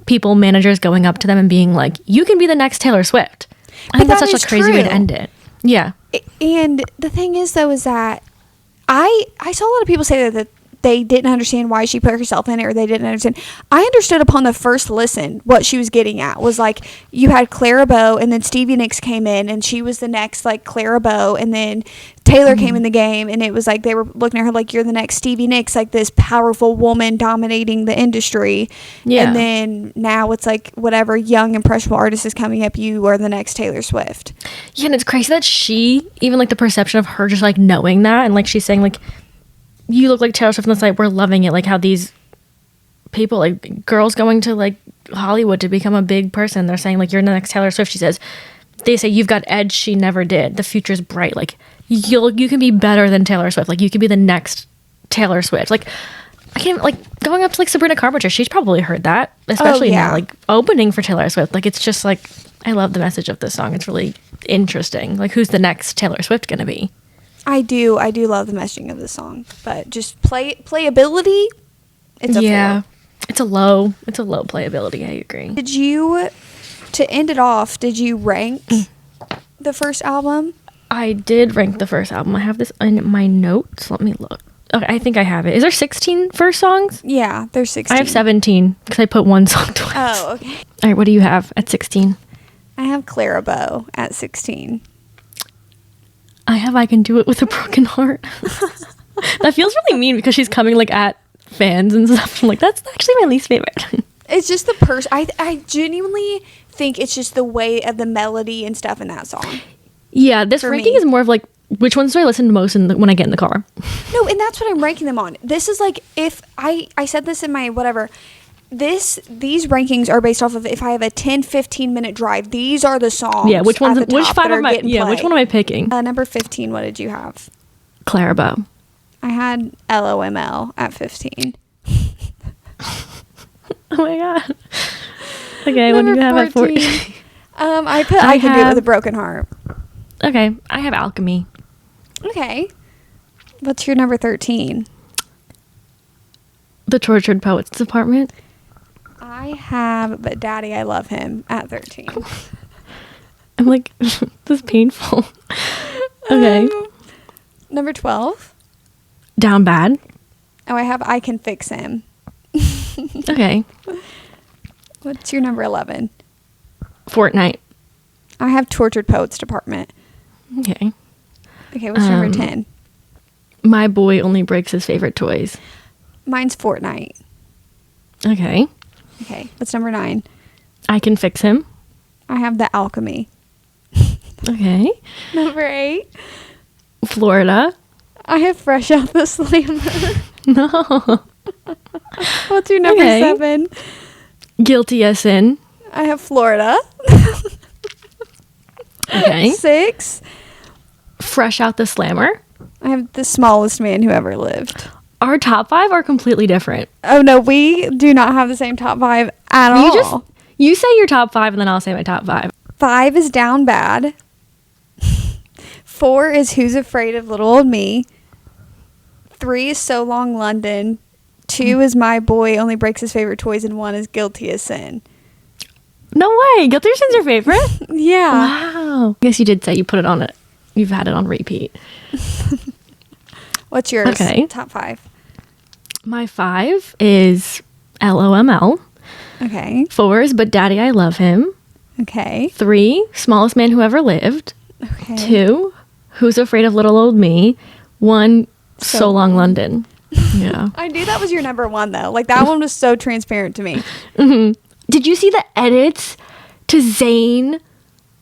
people, managers going up to them and being like, you can be the next Taylor Swift. I think that's such a crazy way to end it. Yeah. And the thing is though, is that I saw a lot of people say that they didn't understand why she put herself in it, or they didn't understand. I understood upon the first listen what she was getting at was like, you had Clara Bow, and then Stevie Nicks came in, and she was the next like Clara Bow, and then Taylor came in the game, and it was like they were looking at her like, you're the next Stevie Nicks, like this powerful woman dominating the industry. And then now it's like whatever young impressionable artist is coming up, you are the next Taylor Swift. Yeah, and it's crazy that she, even like the perception of her just like knowing that, and like she's saying like, you look like Taylor Swift on the site, we're loving it. Like how these people, like girls going to like Hollywood to become a big person, they're saying like, you're the next Taylor Swift. She says, they say you've got edge she never did. The future's bright. Like you can be better than Taylor Swift. Like you can be the next Taylor Swift. Like I can't, like going up to like Sabrina Carpenter, she's probably heard that, especially now, like opening for Taylor Swift. Like it's just like, I love the message of this song. It's really interesting. Like who's the next Taylor Swift gonna be? I do love the messaging of the song, but just playability, it's a 4. It's a low playability. I agree. To end it off, did you rank the first album? I did rank the first album. I have this in my notes. Let me look. Okay, I think I have it. Is there 16 first songs? Yeah, there's 16. I have 17 because I put one song twice. Oh, okay. All right, what do you have at 16? I have Clara Bow at 16. I have I Can Do It With a Broken Heart. That feels really mean because she's coming like at fans and stuff. I'm like, that's actually my least favorite. It's just the I genuinely think it's just the way of the melody and stuff in that song. Yeah, this ranking is more of like, which ones do I listen to most when I get in the car? No, and that's what I'm ranking them on. This is like, if I said this in my whatever, these rankings are based off of if I have a 10-15 minute drive, these are the songs. Yeah, which one am I picking? Number 15, what did you have? Clara Bow. I had LOML at 15. Oh my god. Okay, what do you have at 14? I put I Can Do It With a Broken Heart. Okay, I have Alchemy. Okay. What's your number 13? The Tortured Poets Department. I have But Daddy, I Love Him at 13. I'm like, this is painful. Okay. Number 12. Down Bad. Oh, I have I Can Fix Him. Okay. What's your number 11? Fortnite. I have Tortured Poets Department. Okay. Okay, what's your number 10? My Boy Only Breaks His Favorite Toys. Mine's Fortnite. Okay. Okay, what's number 9? I Can Fix Him. I have The Alchemy. Okay. Number 8. Florida. I have Fresh Out the Slammer. No. What's your number Okay. 7? Guilty as Sin. I have Florida. Okay. 6. Fresh Out the Slammer. I have The Smallest Man Who Ever Lived. Our top 5 are completely different. Oh no, we do not have the same top 5 at all. You say your top 5 and then I'll say my top 5. 5 is Down Bad. 4 is Who's Afraid of Little Old Me. 3 is So Long London. 2 is My Boy Only Breaks His Favorite Toys, and 1 is Guilty as Sin. No way. Guilty as Sin's your favorite? Yeah. Wow. I guess you did say you put it on it. You've had it on repeat. What's yours? Okay. Top 5. My 5 is LOML. Okay. 4 is But Daddy, I Love Him. Okay. 3, Smallest Man Who Ever Lived. Okay. 2, Who's Afraid of Little Old Me. 1, So Long London. Yeah. I knew that was your number 1 though. Like that one was so transparent to me. Mm-hmm. Did you see the edits to Zayn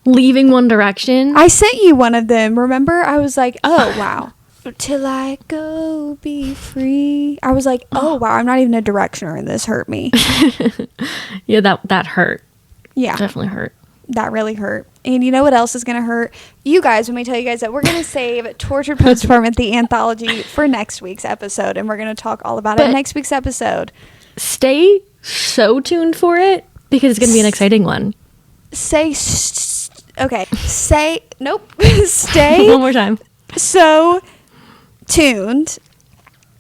leaving One Direction? I sent you one of them. Remember? I was like, oh wow. Till I go be free. I was like, oh wow, I'm not even a directioner and this hurt me. Yeah, that hurt. Yeah. Definitely hurt. That really hurt. And you know what else is going to hurt? You guys, when we tell you guys that we're going to save Tortured Poets Department, the anthology, for next week's episode. And we're going to talk all about it in next week's episode. Stay so tuned for it because it's going to be an exciting one. Nope. Stay One more time. so tuned.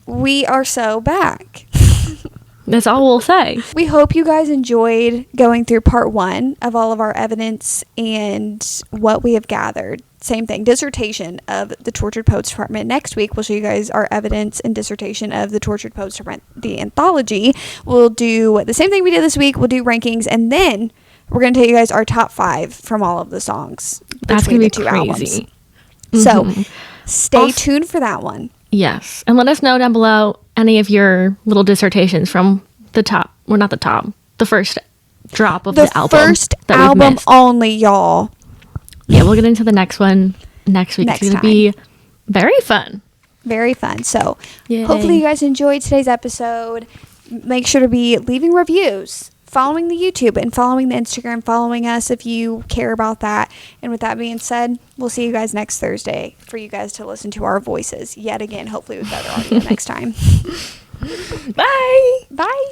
We are so back. That's all we'll say. We hope you guys enjoyed going through part 1 of all of our evidence and what we have gathered. Same thing, dissertation of the Tortured Poets Department. Next week, we'll show you guys our evidence and dissertation of the Tortured Poets Department, the anthology. We'll do the same thing we did this week. We'll do rankings, and then we're going to tell you guys our top 5 from all of the songs. That's going to be two crazy. Albums. So stay tuned for that one. Yes. And let us know down below any of your little dissertations from the top. Well, not the top. The first drop of the album. The first album only, y'all. Yeah, we'll get into the next one next week. It's going to be very fun. Very fun. So Yay. Hopefully you guys enjoyed today's episode. Make sure to be leaving reviews, following the YouTube, and following the Instagram, following us if you care about that. And with that being said, we'll see you guys next Thursday for you guys to listen to our voices yet again, hopefully with better audio next time. Bye. Bye.